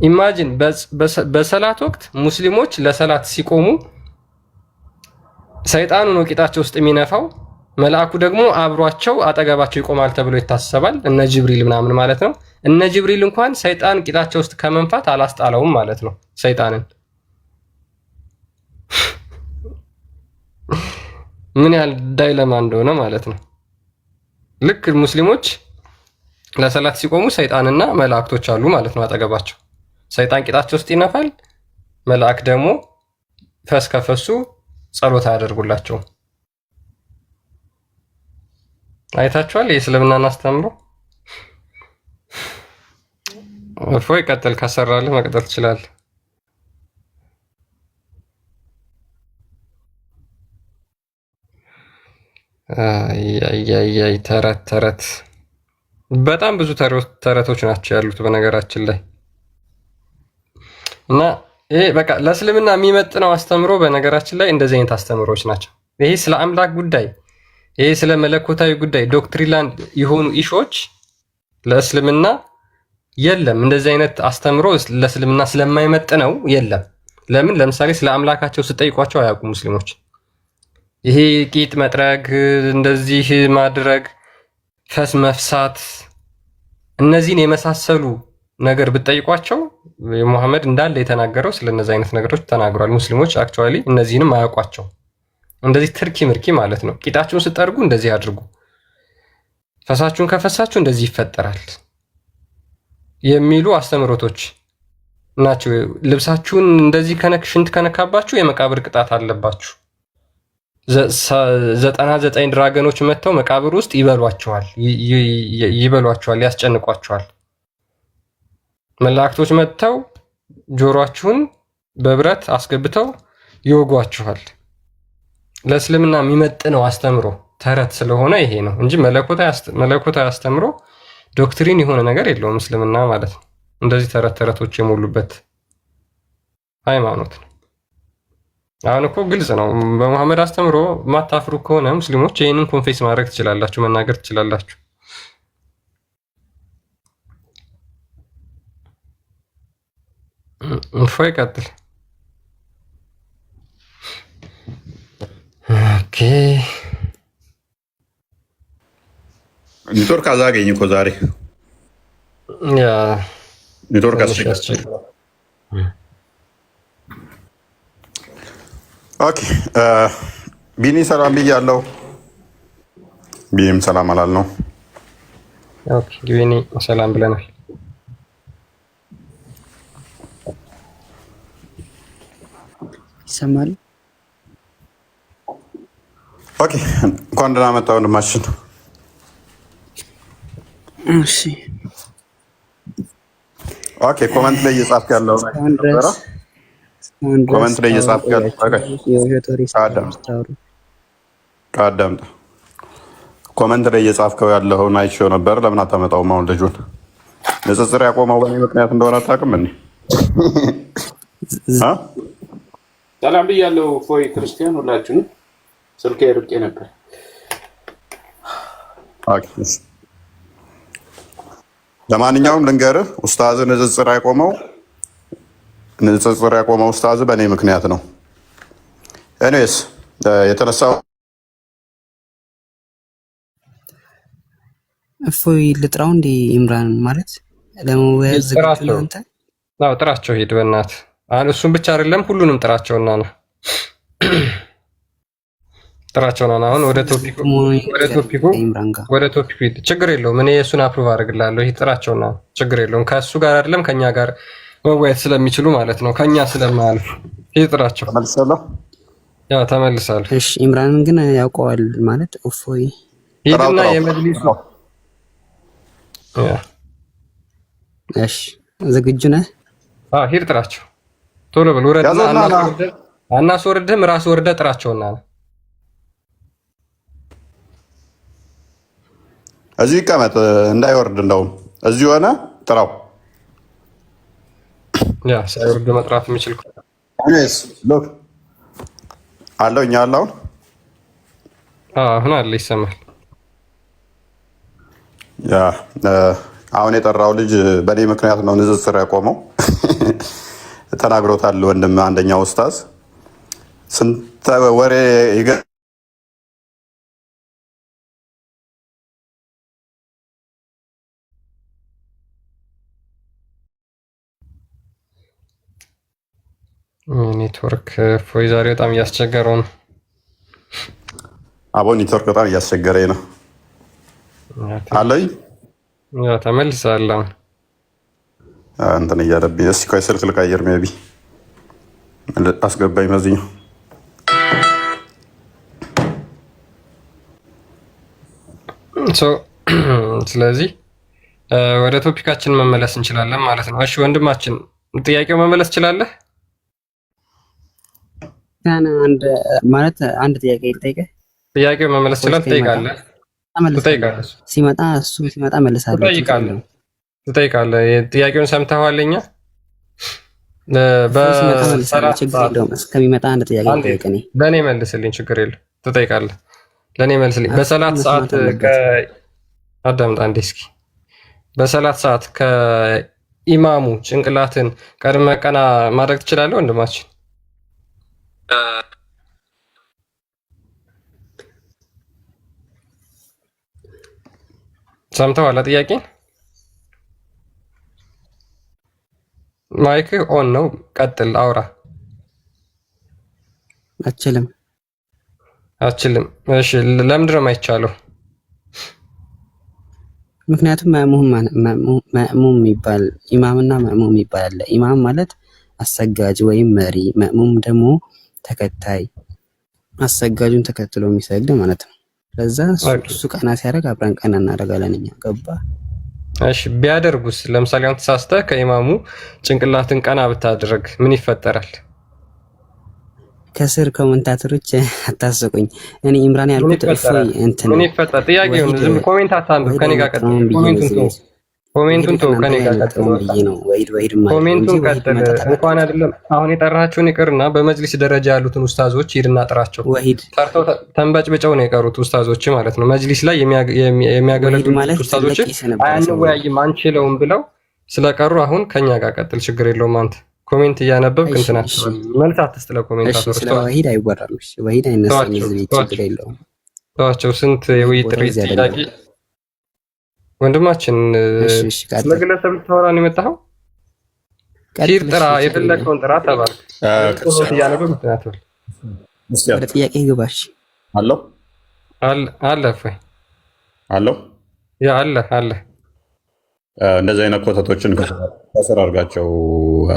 ኢማጂን በሰላት ወቅት ሙስሊሞች ለሰላት ሲቆሙ ሰይጣኑ ነው ቂጣቸው ውስጥ የሚነፋው፣ መልአኩ ደግሞ አብሯቸው አጠገባቸው ይቆማል ተብሎ ይታሰባል። እነ ጅብሪል ምናምን ማለት ነው። እነ ጅብሪል እንኳን ሰይጣን ቂጣቸው ውስጥ ከመንፋት አላስጣለውም ማለት ነው ሰይጣንን። ምን ያህል ዳይለማ እንደሆነ ማለት ነው። ልክ ሙስሊሞች ለሰላት ሲቆሙ ሰይጣንና መላእክቶች አሉ ማለት ነው አጠገባቸው። ሰይጣን ቂጣቸው ውስጥ ይነፋል፣ መልአክ ደግሞ ፈስ ከፈሱ ጸሎት አያደርጉላቸውም። አይታችኋል? የእስልምናን አስተምሮ እፎይ ቀጥል፣ ካሰራልህ መቀጠል ትችላለህ። አይ ተረት በጣም ብዙ ተረቶች ናቸው ያሉት በነገራችን ላይ እና ይሄ በቃ ለእስልምና የሚመጥነው አስተምሮ በነገራችን ላይ እንደዚህ አይነት አስተምሮች ናቸው። ይሄ ስለ አምላክ ጉዳይ፣ ይሄ ስለ መለኮታዊ ጉዳይ ዶክትሪናል የሆኑ ኢሾች ለእስልምና የለም። እንደዚህ አይነት አስተምሮ ለእስልምና ስለማይመጥነው የለም። ለምን? ለምሳሌ ስለ አምላካቸው ስጠይቋቸው አያውቁም ሙስሊሞች። ይሄ ቂጥ መጥረግ፣ እንደዚህ ማድረግ፣ ፈስ መፍሳት፣ እነዚህን የመሳሰሉ ነገር ብትጠይቋቸው ሙሐመድ እንዳለ የተናገረው ስለነዚህ አይነት ነገሮች ተናግሯል። ሙስሊሞች አክቹአሊ እነዚህንም አያውቋቸው። እንደዚህ ትርኪ ምርኪ ማለት ነው። ቂጣችሁን ስጠርጉ እንደዚህ አድርጉ፣ ፈሳችሁን ከፈሳችሁ እንደዚህ ይፈጠራል የሚሉ አስተምሮቶች ናቸው። ልብሳችሁን እንደዚህ ሽንት ከነካባችሁ የመቃብር ቅጣት አለባችሁ። 99 ድራገኖች መጥተው መቃብር ውስጥ ይበሏቸዋል፣ ያስጨንቋቸዋል። መላእክቶች መጥተው ጆሮአችሁን በብረት አስገብተው ይወጓችኋል። ለእስልምና የሚመጥነው አስተምሮ ተረት ስለሆነ ይሄ ነው እንጂ መለኮታዊ አስተምሮ ዶክትሪን የሆነ ነገር የለውም እስልምና ማለት ነው። እንደዚህ ተረቶች የሞሉበት ሃይማኖት ነው። አሁን እኮ ግልጽ ነው። በመሐመድ አስተምሮ ማታፍሩ ከሆነ ሙስሊሞች ይህንን ኮንፌስ ማድረግ ትችላላችሁ፣ መናገር ትችላላችሁ። እፎይ ቀጥል። ኦኬ ኔትወርክ አዛገኝ እኮ ዛሬ ያ ኔትወርክ አስቸጋሪ። ኦኬ ቢኒ ሰላም ብያለሁ። ቢኒም ሰላም አላልነው። ኦኬ ቢኒ ሰላም ብለናል። ይሰማል? ኦኬ እንኳን ደህና መጣ ወንድማችን። እሺ ኦኬ ኮመንት ላይ እየጻፍክ ያለው ኮመንት ላይ እየጻፍክ ያለው አዳምጥ። ኮመንት ላይ እየጻፍከው ያለውን አይቼው ነበር። ለምን አታመጣውም? አሁን ልጁን ንጽጽር ያቆመው በእኔ ምክንያት እንደሆነ አታውቅም እንዴ? ሰላም ብያለሁ። ፎይ ክርስቲያን ሁላችሁንም። ስልኬ ርቄ ነበር። ለማንኛውም ልንገርህ ኡስታዝ ንጽጽር ያቆመው ኡስታዝ በእኔ ምክንያት ነው። እኔስ የተነሳው እፎይ ልጥራው እንደ ኢምራን ማለት ለመወያየት ዝግጁ ነው አንተ? አዎ ጥራቸው፣ ሂድ በእናትህ። እሱን ብቻ አይደለም ሁሉንም ጥራቸውና ነው ጥራቸውና ነው። አሁን ወደ ቶፒኩ ሂድ። ችግር የለውም። እኔ እሱን አፕሩቭ አድርግልሃለሁ። ይሄ ጥራቸውና ችግር የለውም። ከእሱ ጋር አይደለም ከኛ ጋር መወያየት ስለሚችሉ ማለት ነው። ከኛ ስለማያልፍ ይሄ ጥራቸው። ያው ተመልሳለሁ። እሺ ኢምራንን ግን ያውቀዋል ማለት እፎይ ሂድና የመጅሊሱ እሺ ዝግጁ ነህ? አዎ ሂድ ጥራቸው። ቶሎ በል ወረድና አናስወርድህም። ራስ ወርደህ ጥራቸውና ነው እዚህ ይቀመጥ እንዳይወርድ። እንደውም እዚህ ሆነ ጥራው። ያ ሳይወርድ መጥራት የሚችል እኔስ ሎክ አለው። እኛ አለው አሁን አለ ይሰማል። ያ አሁን የጠራው ልጅ በእኔ ምክንያት ነው ንጽጽር ያቆመው። ተናግሮታል ወንድም አንደኛው ኡስታዝ ስንት ወሬ ኔትወርክ ፎይ ዛሬ በጣም እያስቸገረው ነው። አቦ ኔትወርክ በጣም እያስቸገረኝ ነው አለኝ። ያ ተመልሰሃል። አሁን እንትን እያለብኝ እስኪ ቆይ ስልክ ልቀይር። ሜይ ቢ አስገባኝ መዝኛው ስለዚህ ወደ ቶፒካችን መመለስ እንችላለን ማለት ነው። እሺ ወንድማችን ጥያቄው መመለስ ትችላለህ? አንድ ጥያቄ ልጠይቅህ። ጥያቄው መመለስ ይችላል? ትጠይቃለህ? ሲመጣ መልሳለሁ። ትጠይቃለህ? ጥያቄውን ሰምተኸዋል? እኛ እስከሚመጣ አንድ ጥያቄ ልጠይቅህ። ለእኔ መልስልኝ፣ ችግር የለም። ትጠይቃለህ? ለእኔ መልስልኝ። በሰላት ሰዓት አዳምጣ እንዴ እስኪ። በሰላት ሰዓት ከኢማሙ ጭንቅላትን ቀድመ ቀና ማድረግ ትችላለህ ወንድማችን? ሰምተዋል? ጥያቄ ማይክ ኦን ነው። ቀጥል፣ አውራ። አችልም። እሺ ለምንድን ነው የማይቻለው? ምክንያቱም መእሙም የሚባል ኢማምና መእሙም ይባላል። ኢማም ማለት አሰጋጅ ወይም መሪ፣ መእሙም ደግሞ ተከታይ፣ አሰጋጁን ተከትሎ የሚሰግድ ማለት ነው። ለዛ እሱ ቀና ሲያደርግ አብረን ቀና እናደርጋለን እኛ። ገባ? እሺ ቢያደርጉስ? ለምሳሌ አሁን ተሳስተህ ከኢማሙ ጭንቅላትን ቀና ብታደርግ ምን ይፈጠራል? ከስር ኮሜንታተሮች አታስቁኝ። እኔ ኢምራን ያልኩት እፎይ እንትን ምን ይፈጠራል? ጥያቄውን ዝም ኮሜንት አታንብብ፣ ከኔ ጋር ቀጥል። ኮሜንቱን ተው፣ ከኔ ጋር ቀጥል። ኮሜንቱን ቀጥል። እንኳን አይደለም አሁን የጠራቸውን ይቅርና በመጅሊስ ደረጃ ያሉትን ኡስታዞች ሂድና ጥራቸው። ጠርተው ተንበጭብጨው ነው የቀሩት ኡስታዞች ማለት ነው። መጅሊስ ላይ የሚያገለግሉ ኡስታዞች አንወያይም አንችለውም ብለው ስለቀሩ አሁን ከኛ ጋር ቀጥል፣ ችግር የለውም። አንተ ኮሜንት እያነበብክ እንትን አትበል፣ መልስ አትስጥ ለኮሜንታተሮች። ወሂድ አይወራም። ወሂድ አይነሳም። ችግር የለውም። ተዋቸው። ስንት የውይይት ጥያቄ ወንድማችን ስለ ግለሰብ ልታወራ ነው የመጣኸው? ሲር ጥራ፣ የፈለግከውን ጥራ ተባልክ። ወደ ጥያቄ ግባሽ። አለው አለ ወይ አለው? ያ አለ። እንደዚህ አይነት ኮተቶችን ከስር አድርጋቸው፣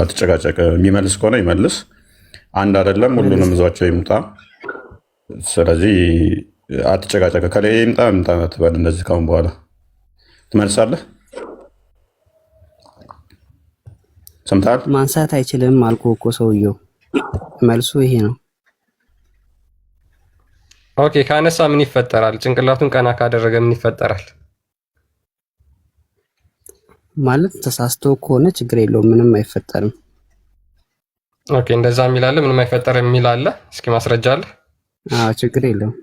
አትጨቃጨቅ። የሚመልስ ከሆነ ይመልስ፣ አንድ አይደለም ሁሉንም ይዟቸው ይምጣ። ስለዚህ አትጨቃጨቅ። ከላይ ይምጣ ትበል። እንደዚህ ካሁን በኋላ ትመልሳለህ። ሰምተሃል? ማንሳት አይችልም አልኩህ እኮ ሰውየው። መልሱ ይሄ ነው። ኦኬ ካነሳ ምን ይፈጠራል? ጭንቅላቱን ቀና ካደረገ ምን ይፈጠራል? ማለት ተሳስቶ ከሆነ ችግር የለውም፣ ምንም አይፈጠርም። ኦኬ እንደዛ የሚል አለ፣ ምንም አይፈጠርም የሚል አለ። እስኪ ማስረጃ አለ? አዎ ችግር የለውም።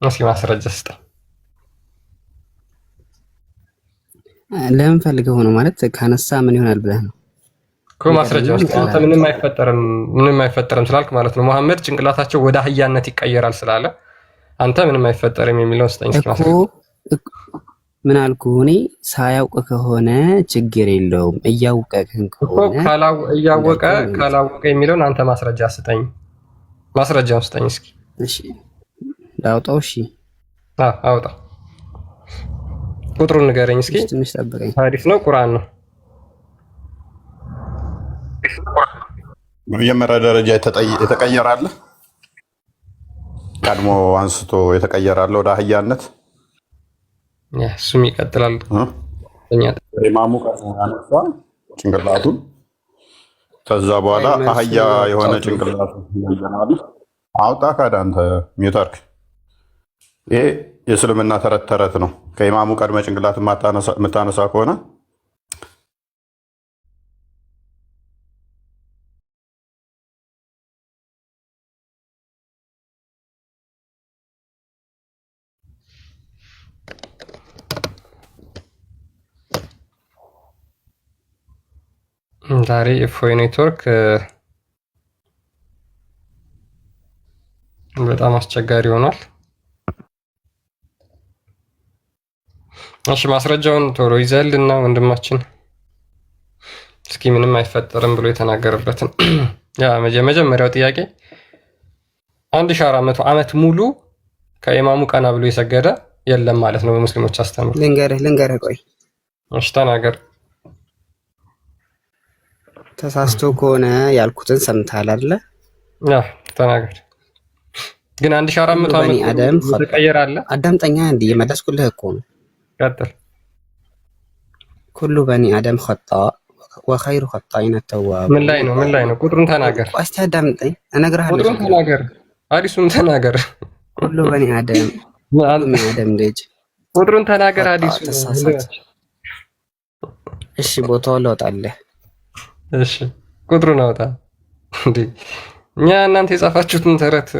እስኪ ማስረጃ ስጠኝ። ለምን ፈልገው ነው ማለት ካነሳ ምን ይሆናል ብለህ ነው እኮ ማስረጃ ውስጥ አንተ ምንም አይፈጠርም ስላልክ ማለት ነው። መሐመድ ጭንቅላታቸው ወደ አህያነት ይቀየራል ስላለ አንተ ምንም አይፈጠርም የሚለው ስጠኝ እስኪ ማስረጃ። ምን አልኩ እኔ? ሳያውቅ ከሆነ ችግር የለውም፣ እያወቀ ከሆነ እያወቀ ካላወቀ የሚለውን አንተ ማስረጃ ስጠኝ። ማስረጃውን ስጠኝ እስኪ። እሺ ላውጣው? እሺ አውጣ። ቁጥሩን ንገረኝ እስኪ። ትንሽ ጠብቀኝ። ሐዲስ ነው ቁርአን ነው? በመጀመሪያ ደረጃ የተቀየራለ፣ ቀድሞ አንስቶ የተቀየራለ ወደ አህያነት። እሱም ይቀጥላል። ኢማሙ አነሳ ጭንቅላቱን፣ ከዛ በኋላ አህያ የሆነ ጭንቅላቱ ይዘናል። አውጣ ካዳ አንተ ሚውታርክ። ይሄ የእስልምና ተረት ተረት ነው። ከኢማሙ ቀድመ ጭንቅላት የምታነሳ ከሆነ ዛሬ እፎይ ኔትወርክ በጣም አስቸጋሪ ሆኗል። እሺ ማስረጃውን ቶሎ ይዘህልና ወንድማችን እስኪ ምንም አይፈጠርም ብሎ የተናገረበትን ያ መጀመሪያው ጥያቄ 1400 ዓመት ሙሉ ከኢማሙ ቀና ብሎ የሰገደ የለም ማለት ነው በሙስሊሞች አስተምሮ። ልንገርህ ቆይ። እሺ ተናገር። ተሳስቶ ከሆነ ያልኩትን ሰምተሃል አይደለ? ያ ተናገር። ግን 1400 ዓመት ተቀየራለ። አዳምጠኛ እንዴ የመለስኩልህ እኮ ነው። ቀጥል። ኩሉ በኒ አደም ኸጣ ወኸይሩ ኸጣኢነ ተዋብ። ምን ላይ ነው? ምን ላይ ነው? ቁጥሩን ተናገር። እስቲ አዳምጠኝ፣ እነግርሃለሁ። ቁጥሩን ተናገር፣ ሐዲሱን ተናገር። ኩሉ በኒ አደም አደም ልጅ ቁጥሩን ተናገር። ሐዲሱን እሺ፣ ቦታውን ላውጣልህ። እሺ፣ ቁጥሩን አውጣ። እንዴ እኛ እናንተ የጻፋችሁትን ተረት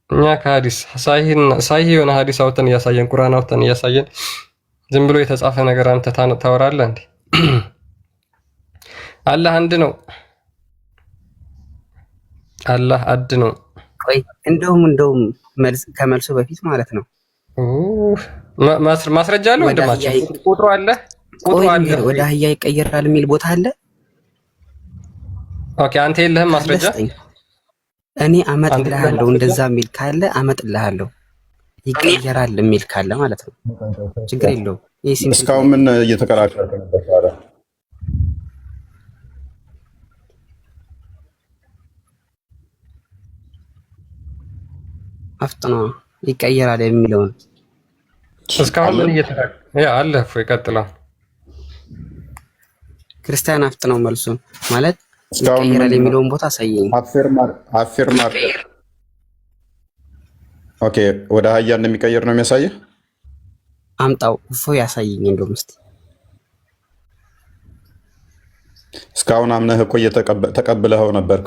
እኛ ከሐዲስ ሳሂህ የሆነ ሐዲስ አውጥተን እያሳየን ቁርአን አውጥተን እያሳየን ዝም ብሎ የተጻፈ ነገር አንተ ታወራለህ እንዴ? አላህ አንድ ነው። አላህ አድ ነው። ቆይ እንደውም ከመልሱ በፊት ማለት ነው ማስረጃ አለ ወንድማችን? ቁጥሩ አለ? ቁጥሩ አለ? ወደ አህያ ይቀየራል የሚል ቦታ አለ? ኦኬ፣ አንተ የለህም ማስረጃ? እኔ አመጥልሃለሁ። እንደዛ የሚል ካለ አመጥልሃለሁ። ይቀየራል የሚል ካለ ማለት ነው። ችግር የለውም። እስካሁን ምን እየተከራከረ ነበር ታዲያ? አፍጥኖ ይቀየራል የሚለውን እስካሁን ምን እየተከራከረ አለ? ይቀጥላል። ክርስቲያን አፍጥነው መልሱን ማለት ይቀየራል የሚለውን ቦታ አሳየኝ። አፌርማር ኦኬ፣ ወደ አህያ እንደሚቀየር ነው የሚያሳየው። አምጣው እፎ ያሳየኝ። እንደውም እስኪ እስካሁን አምነህ እኮ ተቀብለኸው ነበር።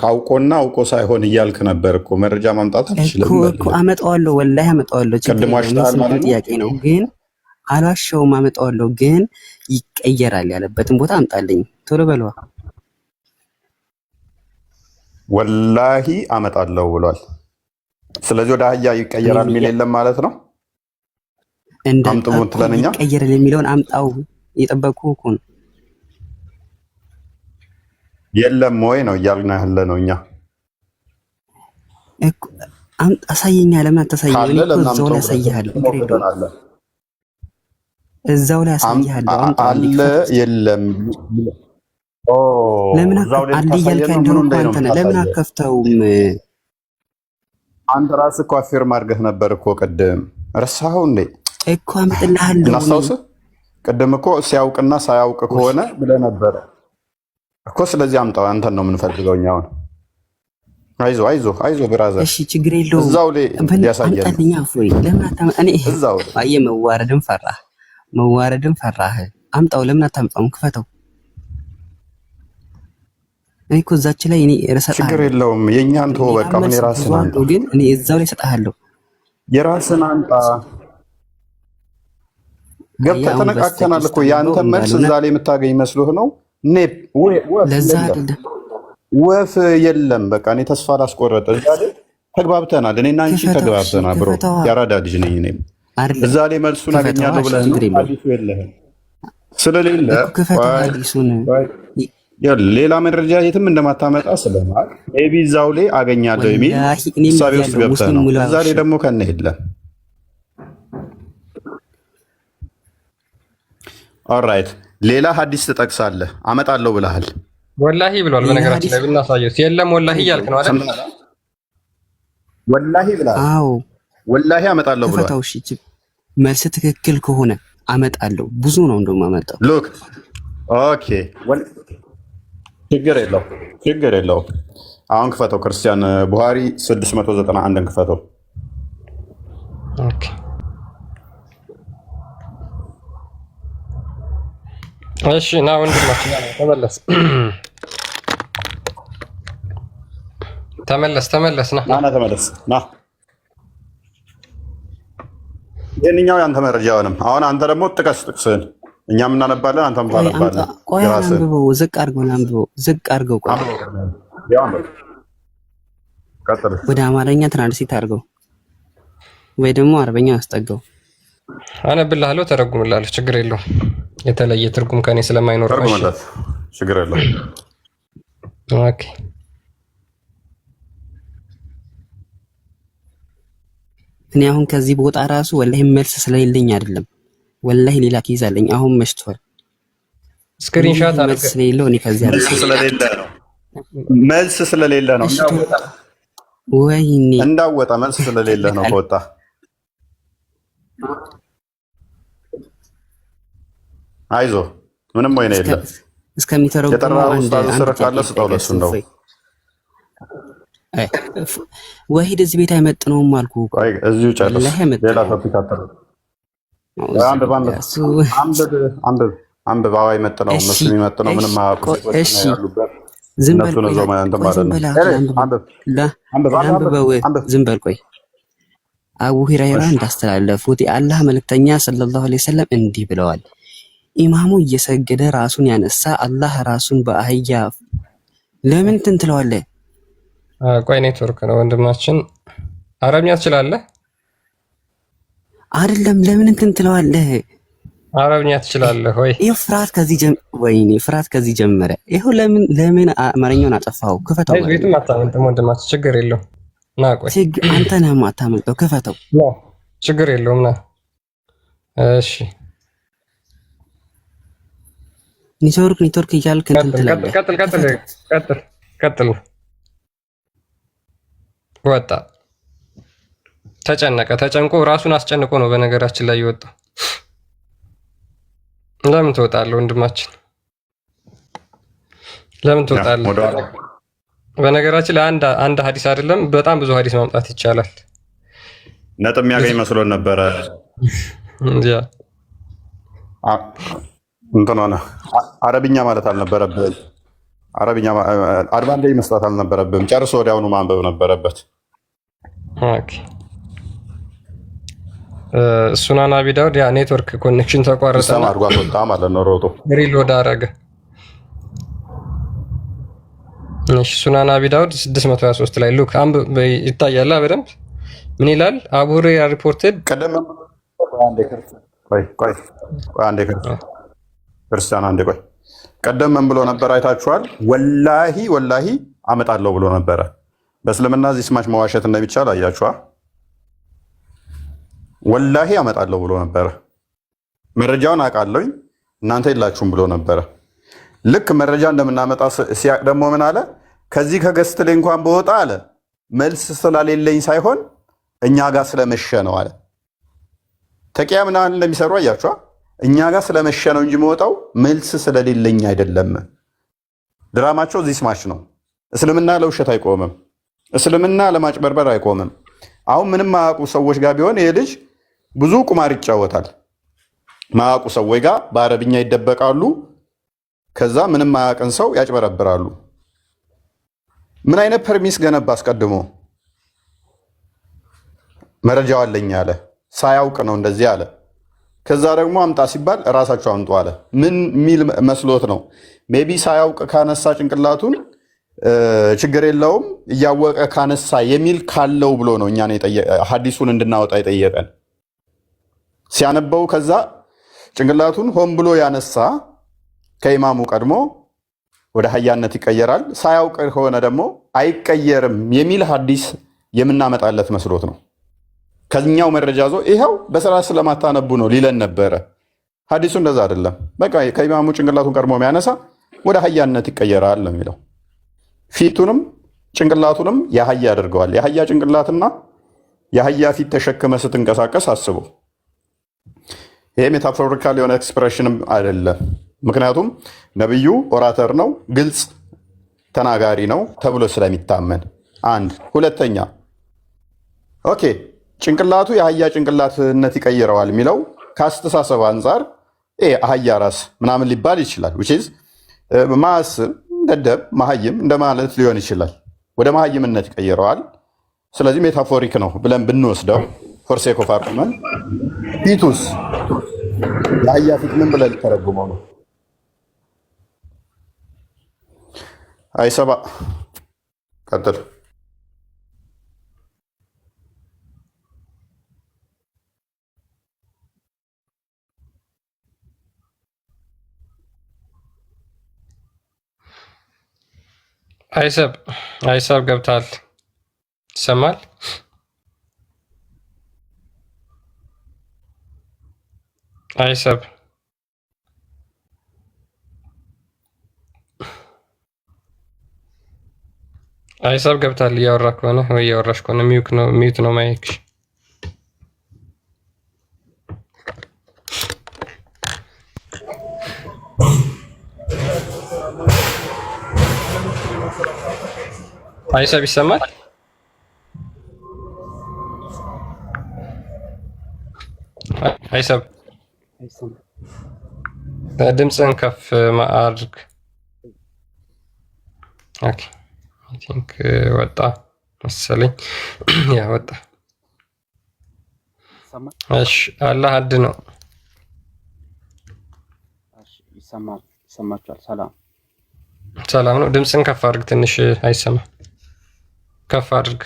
አውቆ ሳይሆን እያልክ ነበር እኮ። መረጃ ማምጣት አልችልም እኮ። አመጣዋለሁ፣ ወላሂ አመጣዋለሁ። ጥያቄ ነው ግን አልዋሸውም። አመጣዋለሁ ግን ይቀየራል ያለበትን ቦታ አምጣልኝ። ቶሎ በለዋ። ወላሂ አመጣለሁ ብሏል። ስለዚህ ወደ አህያ ይቀየራል የሚል የለም ማለት ነው። አምጡ ትለንኛ ይቀየራል የሚለውን አምጣው። እየጠበኩህ እኮ ነው። የለም ወይ ነው እያልን ያለ ነው እኛ እኮ። አሳየኛ። ለምን አታሳየኝ? እዛው ላይ አሳይሃለሁ። እዛው ላይ አሳይሃለሁ። አለ የለም ለምን አለ እያልክ ያለው አንተ ነህ። ለምን አከፍተውም? አንተ ራስህ እኮ አፌርም አድርገህ ነበር እኮ ቅድም። ረሳኸው እንዴ? እኮ አመጥልሃለሁ። እናስታውስህ? ቅድም እኮ ሲያውቅና ሳያውቅ ከሆነ ብለህ ነበረ እኮ። ስለዚህ አምጣው። አንተን ነው የምንፈልገው እኛ አሁን። አይዞህ ብራዘር። እሺ ችግር የለውም። እዛው ላይ ያሳየን። አምጣልኛ እፎይ። ለምን አታመጣ? እኔ እዛው አየህ፣ መዋረድን ፈራህ። አምጣው። ለምን አታምጣውም? ክፈተው። እኔ እኮ እዛች ላይ እኔ እረሳለሁ። ችግር የለውም። የኛን ተወው በቃ። ምን የራስህን አንጣ። ግን እኔ እዛው ላይ እሰጥሃለሁ። የራስህን አንጣ። ገብተህ ተነቃቅተናል እኮ። የአንተ መልስ እዛ ላይ የምታገኝ መስሎህ ነው? ለዛ አይደለም ወፍ የለም። በቃ እኔ ተስፋ ላስቆረጠ እዛ ላይ ተግባብተናል። እኔና አንቺ ተግባብተናል ብሮ። ያራዳ ልጅ ነኝ እኔ። እዛ ላይ መልሱን አገኛለሁ ብለህ ነው። አዲሱ የለህም ስለሌለ ሌላ መረጃ የትም እንደማታመጣ ስለማቅ ኤቢ እዛው ላይ አገኛለሁ የሚል እሳቤ ውስጥ ገብተህ ነው። እዛ ላይ ደግሞ ከነ የለም። ኦልራይት፣ ሌላ ሀዲስ ትጠቅሳለህ። አመጣለሁ ብለሃል። ወላሂ ብሏል። በነገራችን ላይ ብናሳየው የለም ወላሂ እያልክ ነው አይደል? ወላሂ ብለሃል። አዎ ወላሂ አመጣለሁ ብሏል። ክፈተው። እሺ መልስ ትክክል ከሆነ አመጣለሁ። ብዙ ነው እንደውም አመጣው። ሉክ ኦኬ፣ ችግር የለውም። አሁን ክፈተው። ክርስቲያን ቡሃሪ 691ን ክፈተው። ኦኬ እሺ፣ ና ወንድማችን ተመለስ። ና ይህንኛው ያንተ መረጃ አይሆንም። አሁን አንተ ደግሞ ጥቀስ ጥቅስህን። እኛም እናነባለን፣ አንተም ታነባለህ። ቆይ አንብበው፣ ዝቅ አድርገው። ወደ አማርኛ ትራንስሌት አድርገው ወይ ደግሞ አረበኛ አስጠጋው። አነብልሃለሁ፣ ተረጉምልሃለሁ። ችግር የለውም። የተለየ ትርጉም ከኔ ስለማይኖር ችግር የለውም። ኦኬ እኔ አሁን ከዚህ ቦታ ራሱ ወላሂ መልስ ስለሌለኝ አይደለም። ወላሂ ሌላ ኬዝ አለኝ። አሁን መሽቷል። ስክሪንሾት አለ ስለሌለው እኔ ከዚህ መልስ ስለሌለ ነው። ወይኔ እንዳወጣ መልስ ስለሌለ ነው ከወጣ አይዞ ምንም ወይኔ የለም። እስከሚተረጉመው ኡስታዝ ስር ካለ ስጠው ለሱ ነው። ወሂድ እዚህ ቤት አይመጥነውም አልኩ። ቆይ እዚሁ ጨርስ። ሌላ ቶፒክ አጥሩ። አንድ ባዋ አይመጥነው እነሱ የሚመጥነው ምንም አያውቁ ሰዎች ነው ያሉበት። ዝም በል ቆይ። አቡ ሁረይራ እንዳስተላለፉት የአላህ መልእክተኛ ሰለላሁ ዐለይሂ ወሰለም እንዲህ ብለዋል። ኢማሙ እየሰገደ ራሱን ያነሳ አላህ ራሱን በአህያ ለምን እንትን ትለዋለህ? ቆይ ኔትወርክ ነው ወንድማችን። አረብኛ ትችላለህ? አይደለም ለምን እንትን ትለዋለህ? አረብኛ ትችላለህ ወይ? ይሄ ፍርሃት ከዚህ ጀመረ። ይሄው ለምን አማርኛውን አጠፋው? ክፈተው። ቤቱም አታመልጥም ወንድማችን፣ ችግር የለውም። ና ቆይ አንተ ነህ የማታመልጠው፣ ክፈተው። ችግር የለውም ና። እሺ ኔትወርክ እያልክ እንትን ትላለህ። ቀጥል። ወጣ ተጨንቆ ራሱን አስጨንቆ ነው በነገራችን ላይ የወጣው። ለምን ትወጣለህ ወንድማችን? ለምን ትወጣለህ? በነገራችን ላይ አንድ ሐዲስ አይደለም በጣም ብዙ ሐዲስ ማምጣት ይቻላል። ነጥብ የሚያገኝ መስሎን ነበረ። እንትን ሆነ። አረብኛ ማለት አልነበረብህም። አረብኛ አድቫንቴጅ መስጠት አልነበረብህም። ጨርሶ ወዲያውኑ ማንበብ ነበረበት። ኦኬ ሱናን አቢ ዳውድ ያ ኔትወርክ ኮኔክሽን ተቋረጠ አድርጓት ወጣ ማለት ነው። ሮጦ ሪሎድ አደረገ። እሺ ሱናን አቢ ዳውድ 623 ላይ ሉክ አንብብ ይታያል በደንብ። ምን ይላል? አቡ ሁረይራ ሪፖርትድ ክርስቲያን አንዴ ቆይ። ቀደም ምን ብሎ ነበር አይታችኋል? ወላሂ አመጣለሁ ብሎ ነበረ። በእስልምና እዚህ ስማች መዋሸት እንደሚቻል አያችኋ? ወላሂ አመጣለሁ ብሎ ነበረ። መረጃውን አውቃለሁኝ እናንተ የላችሁም ብሎ ነበረ። ልክ መረጃ እንደምናመጣ ሲያቅ ደግሞ ምን አለ? ከዚህ ከገስት ላይ እንኳን በወጣ አለ መልስ ስላሌለኝ ሳይሆን እኛ ጋር ስለመሸ ነው አለ። ተቂያ ምናምን እንደሚሰሩ አያችኋ? እኛ ጋር ስለመሸ ነው እንጂ መወጣው መልስ ስለሌለኝ አይደለም። ድራማቸው እዚህ ስማች ነው። እስልምና ለውሸት አይቆምም። እስልምና ለማጭበርበር አይቆምም። አሁን ምንም ማያውቁ ሰዎች ጋር ቢሆን ይሄ ልጅ ብዙ ቁማር ይጫወታል። ማያውቁ ሰዎች ጋር በአረብኛ ይደበቃሉ። ከዛ ምንም ማያውቅን ሰው ያጭበረብራሉ። ምን አይነት ፐርሚስ ገነባ? አስቀድሞ መረጃው አለኝ አለ። ሳያውቅ ነው እንደዚህ አለ። ከዛ ደግሞ አምጣ ሲባል እራሳቸው አምጡ አለ። ምን ሚል መስሎት ነው? ሜቢ ሳያውቅ ካነሳ ጭንቅላቱን ችግር የለውም እያወቀ ካነሳ የሚል ካለው ብሎ ነው እኛን ሐዲሱን እንድናወጣ የጠየቀን። ሲያነበው ከዛ ጭንቅላቱን ሆን ብሎ ያነሳ ከኢማሙ ቀድሞ ወደ ሀያነት ይቀየራል። ሳያውቅ ከሆነ ደግሞ አይቀየርም የሚል ሐዲስ የምናመጣለት መስሎት ነው። ከኛው መረጃ ዞ ይኸው በስርዓት ስለማታነቡ ነው ሊለን ነበረ። ሐዲሱ እንደዛ አይደለም። በቃ ከኢማሙ ጭንቅላቱን ቀድሞ የሚያነሳ ወደ ሀያነት ይቀየራል ነው የሚለው። ፊቱንም ጭንቅላቱንም የአህያ ያደርገዋል። የአህያ ጭንቅላትና የአህያ ፊት ተሸክመ ስትንቀሳቀስ አስበው። ይሄ ሜታፎሪካል የሆነ ኤክስፕሬሽንም አይደለም። ምክንያቱም ነብዩ ኦራተር ነው፣ ግልጽ ተናጋሪ ነው ተብሎ ስለሚታመን አንድ። ሁለተኛ ኦኬ ጭንቅላቱ የአህያ ጭንቅላትነት ይቀይረዋል የሚለው ከአስተሳሰብ አንጻር አህያ ራስ ምናምን ሊባል ይችላል። ማስብ ደደብ መሀይም እንደማለት ሊሆን ይችላል። ወደ መሀይምነት ይቀይረዋል። ስለዚህ ሜታፎሪክ ነው ብለን ብንወስደው ፎርሴክ ኦፍ አርጉመንት። ፊቱስ የአህያ ፊት ምን ብለን ልተረጉመው ነው? አይሰባ ቀጥል። አይሰብ ገብታል። ይሰማል? አይሰብ ገብታል። እያወራ ከሆነ ወይ እያወራሽ ከሆነ ሚዩት ነው ማይክሽ። አይሰብ ይሰማል? አይሰብ ድምፅህን ከፍ አድርግ። ኦኬ አይ ቲንክ ወጣ መሰለኝ። ያ ወጣ። እሺ አላህ አድ ነው። ይሰማችኋል? ሰላም ነው። ድምፅህን ከፍ አድርግ። ትንሽ አይሰማም። ከፍ አድርግ።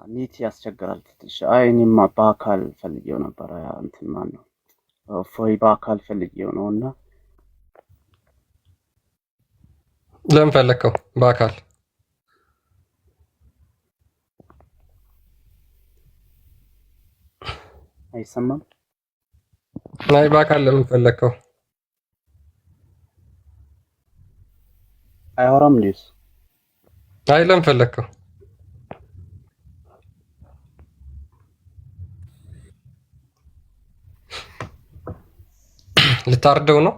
ኔት ያስቸግራል ትንሽ። አይ እኔማ በአካል ፈልጌው ነበር። እንትን ማን ነው እፎይ በአካል ፈልጌው ነው። እና ለምን ፈለከው በአካል? አይሰማም? ናይ በአካል ለምን ፈለከው? አያወራም እንዴስ? አይ ለምን ፈለከው? ልታርደው ነው?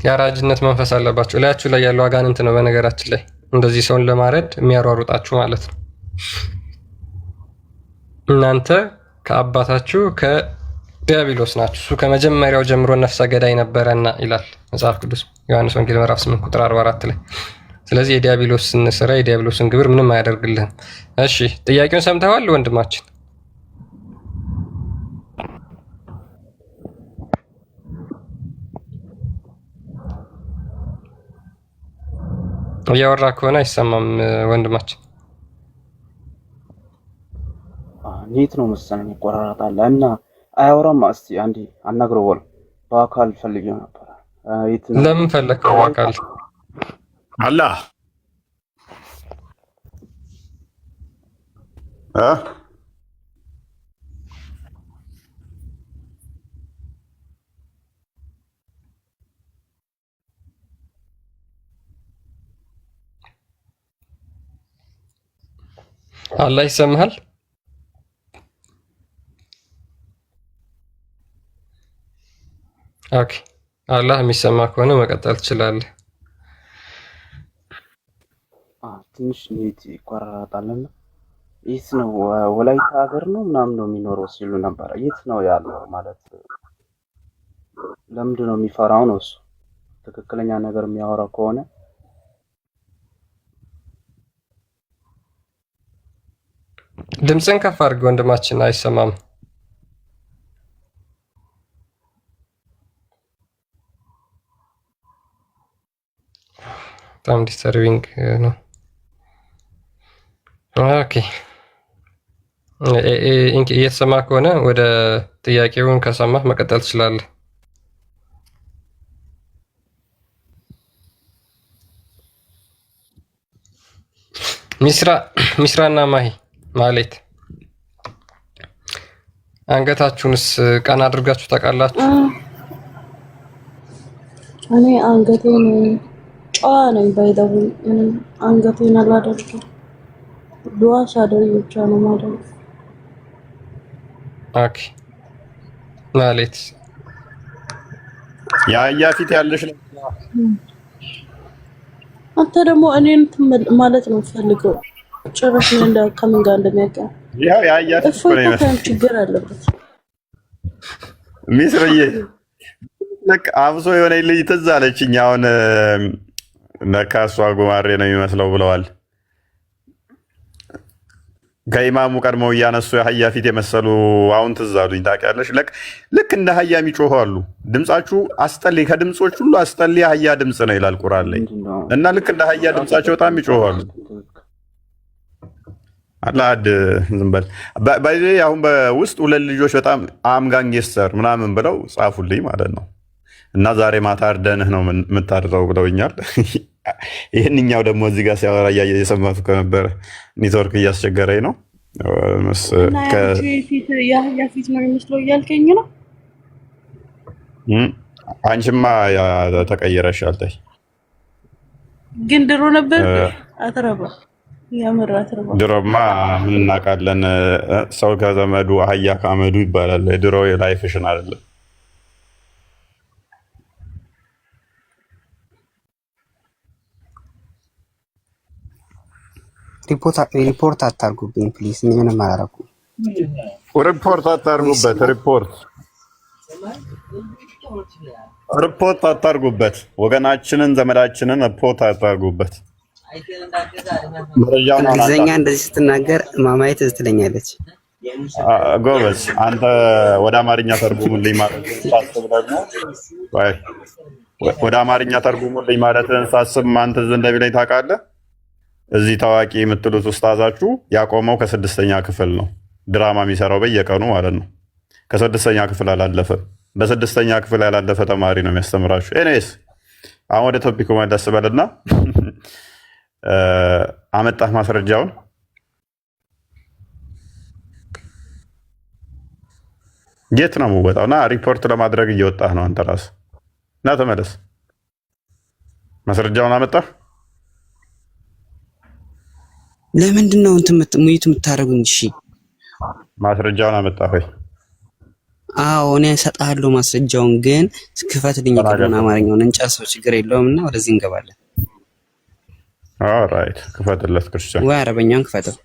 የአራጅነት መንፈስ አለባችሁ። እላያችሁ ላይ ያለው አጋንንት ነው። በነገራችን ላይ እንደዚህ ሰውን ለማረድ የሚያሯሩጣችሁ ማለት ነው። እናንተ ከአባታችሁ ከዲያብሎስ ናችሁ። እሱ ከመጀመሪያው ጀምሮ ነፍሰ ገዳይ ነበረና ይላል መጽሐፍ ቅዱስ ዮሐንስ ወንጌል ምዕራፍ 8 ቁጥር 44 ላይ። ስለዚህ የዲያብሎስን ስራ የዲያብሎስን ግብር ምንም አያደርግልህም። እሺ ጥያቄውን ሰምተዋል ወንድማችን? እያወራ ከሆነ አይሰማም ወንድማችን። ኔት ነው መሰለኝ ይቆራረጣል እና አያወራም። እስቲ አንዴ አናግረው። በአካል ፈልጌው ነበር። ለምን ፈለከው በአካል? አላህ አላህ ይሰማሃል? ኦኬ አላህ የሚሰማ ከሆነ መቀጠል ትችላለህ። ትንሽ ኔት ይቆራረጣልና የት ነው? ወላይታ ሀገር ነው ምናምን ነው የሚኖረው ሲሉ ነበር። የት ነው ያለው ማለት ለምንድን ነው የሚፈራው ነው? እሱ ትክክለኛ ነገር የሚያወራው ከሆነ ድምፅን ከፍ አድርግ ወንድማችን፣ አይሰማም። በጣም ዲስተርቢንግ ነው። ኦኬ እየተሰማ ከሆነ ወደ ጥያቄውን ከሰማህ መቀጠል ትችላለህ። ሚስራና ማሂ ማለት አንገታችሁንስ ቀና አድርጋችሁ ታውቃላችሁ? እኔ አንገቴን ጨዋ ነኝ ባይደው አንገቴን አላደርግም። ዱዓ ሳደርግ ብቻ ነው ማለት። ኦኬ ማለት ያ ፊት ያለሽ ነው። አንተ ደግሞ እኔን ማለት ነው ፈልገው ጭራሽ እንደ ከምን ጋር እንደሚያቀር ያው ያ ፊት ነው ይመስል ችግር አለበት። ሚስርዬ ለካ አብሶ የሆነ ልጅ ትዝ አለችኝ። አሁን ለካ እሷ ጉማሬ ነው የሚመስለው ብለዋል። ከኢማሙ ቀድመው እያነሱ የአህያ ፊት የመሰሉ አሁን ትዝ አሉኝ። ታውቂያለሽ? ልክ እንደ አህያ የሚጮሁ አሉ። ድምጻችሁ አስጠሊ፣ ከድምጾች ሁሉ አስጠሊ አህያ ድምፅ ነው ይላል ቁርአን ላይ እና ልክ እንደ አህያ ድምጻቸው በጣም ይጮሁ አሉ። አላድ ዝም በል ባይዘይ። አሁን በውስጥ ሁለት ልጆች በጣም አምጋንጌስተር ምናምን ብለው ጻፉልኝ ማለት ነው እና ዛሬ ማታ አርደንህ ነው የምታድረው ብለውኛል። ይህንኛው ደግሞ እዚህ ጋር ሲያወራ እየሰማቱ ከነበረ ኔትወርክ እያስቸገረኝ ነው። የአህያ ፊት ነው የሚመስለው እያልከኝ ነው? አንቺማ ተቀይረሻል። ተይ ግን ድሮ ነበር አትረባ። ያምር አትረባ። ድሮማ ምን እናውቃለን? ሰው ከዘመዱ አህያ ከአመዱ ይባላል። ድሮ የላይፍሽን አይደለም ሪፖርት አታርጉብኝ ፕሊዝ። እኔ ምንም አላደረኩም። ሪፖርት አታርጉበት። ሪፖርት አታርጉበት። ወገናችንን ዘመዳችንን ሪፖርት አታርጉበት። እንግሊዝኛ እንደዚህ ስትናገር ማማየት ትለኛለች። ጎበዝ አንተ ወደ አማርኛ ተርጉሙልኝ ማለት ሳስብ ደግሞ ወደ አማርኛ ተርጉሙልኝ ማለትን ሳስብ ማን ትዝ እንደሚለኝ ታውቃለህ? እዚህ ታዋቂ የምትሉት ኡስታዛችሁ ያቆመው ከ6ኛ ክፍል ነው። ድራማ የሚሰራው በየቀኑ ማለት ነው። ከ6ኛ ክፍል አላለፈም። በ6ኛ ክፍል ያላለፈ ተማሪ ነው የሚያስተምራችሁ። ኤኒዌይስ አሁን ወደ ቶፒኩ መለስ በልና አመጣህ ማስረጃውን? የት ነው የምወጣው? ና ሪፖርት ለማድረግ እየወጣህ ነው አንተ ራስህ። ና ተመለስ። ማስረጃውን አመጣህ? ለምንድን ነው ሙይት የምታደርጉኝ? እሺ ማስረጃውን አመጣህ ወይ? አዎ እኔ እሰጥሃለሁ ማስረጃውን፣ ግን ክፈትልኝ። ቅድም አማርኛውን እንጨርሰው፣ ችግር የለውም እና ወደዚህ እንገባለን። ኦልራይት ክፈትለት ክርስቲያን፣ ወይ አረበኛውን ክፈተው።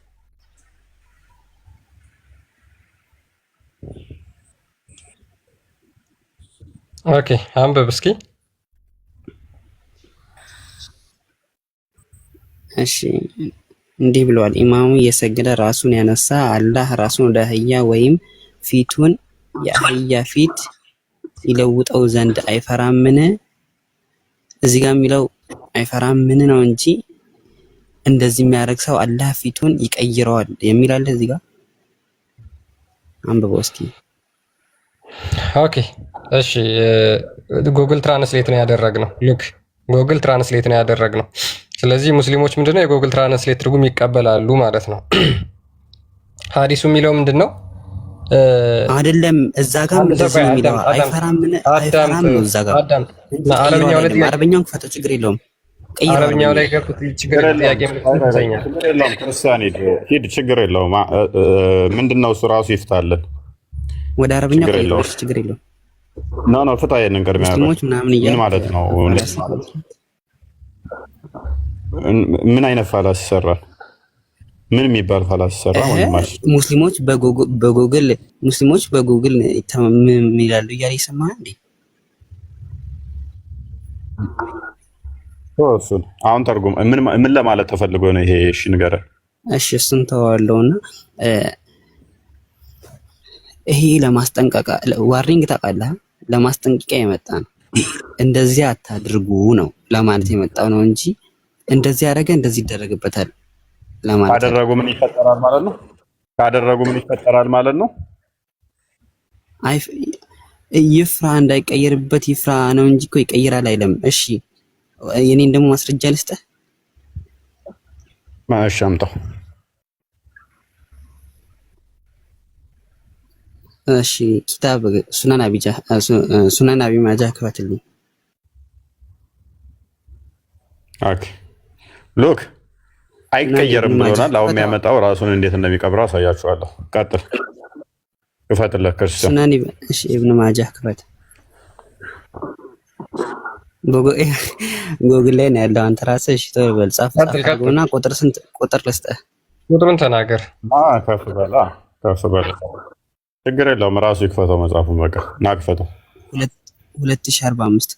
ኦኬ አንብብ እስኪ። እሺ እንዲህ ብለዋል። ኢማሙ እየሰገደ ራሱን ያነሳ አላህ ራሱን ወደ አህያ ወይም ፊቱን የአህያ ፊት ይለውጠው ዘንድ አይፈራምን? እዚህ ጋር የሚለው አይፈራምን ነው እንጂ እንደዚህ የሚያደርግ ሰው አላህ ፊቱን ይቀይረዋል የሚል አለ እዚህ ጋር። አንብበው እስኪ። ኦኬ እሺ ጉግል ትራንስሌት ነው ያደረግነው። ሉክ ጉግል ትራንስሌት ነው ያደረግነው። ስለዚህ ሙስሊሞች ምንድነው የጉግል ትራንስሌት ትርጉም ይቀበላሉ ማለት ነው። ሐዲሱ የሚለው ምንድነው? አይደለም እዛ ጋር እንደዚህ ነው የሚለው አይፈራም ነው እዛ ጋር። አረበኛውን ክፈተው፣ ችግር የለውም። አረበኛው ላይ ገብቶ ችግር ጥያቄ ምትሰኛል። ችግር የለውም። ክርስቲያን ሂድ፣ ችግር የለውም። ምንድነው እሱ ራሱ ይፍታልን። ወደ አረበኛ ቀይሮሽ፣ ችግር የለውም። ኖ ፍታ። ይሄንን ቅድሚያ ምን ማለት ነው? ምን አይነት ፋላስ ይሰራል? ምን የሚባል ፋላስ ይሰራል? ሙስሊሞች በጉግል ይላሉ እያለ ይሰማል እንዴ? እሱን አሁን ተርጉም። ምን ለማለት ተፈልጎ ነው ይሄ? እሺ ንገረን። እሺ እሱን ተዋለውና ይሄ ለማስጠንቀቂያ ዋርኒንግ ታውቃለህ፣ ለማስጠንቀቂያ የመጣ ነው። እንደዚህ አታድርጉ ነው ለማለት የመጣው ነው እንጂ እንደዚህ ያደረገ እንደዚህ ይደረግበታል ለማለት። ካደረጉ ምን ይፈጠራል ማለት ነው? ካደረጉ ምን ይፈጠራል ማለት ነው? አይ ይፍራ፣ እንዳይቀየርበት ይፍራ ነው እንጂ እኮ ይቀይራል አይደለም። እሺ የኔን ደግሞ ማስረጃ ልስጥህ። ማሻ አምጣው። እሺ ኪታብ ሱናን አቢ ማጃ ክፈትልኝ። ኦኬ ሉክ አይቀየርም ብሎናል። አሁን የሚያመጣው ራሱን እንዴት እንደሚቀብረው አሳያችኋለሁ። ቀጥል፣ ክፈትለት ክርስቲያን። ሱናን ኢብኑ ማጃ ክፈት። ጎግል ላይ ነው ያለው። አንተ ራስህ እሺ ተው በል፣ ጻፍ እና ቁጥር ስንት ቁጥር ልስጥህ? ቁጥሩን ተናገር። ከፍ በል ችግር የለውም። ራሱ ይክፈተው መጽሐፉን። በቃ ና ክፈተው። 2045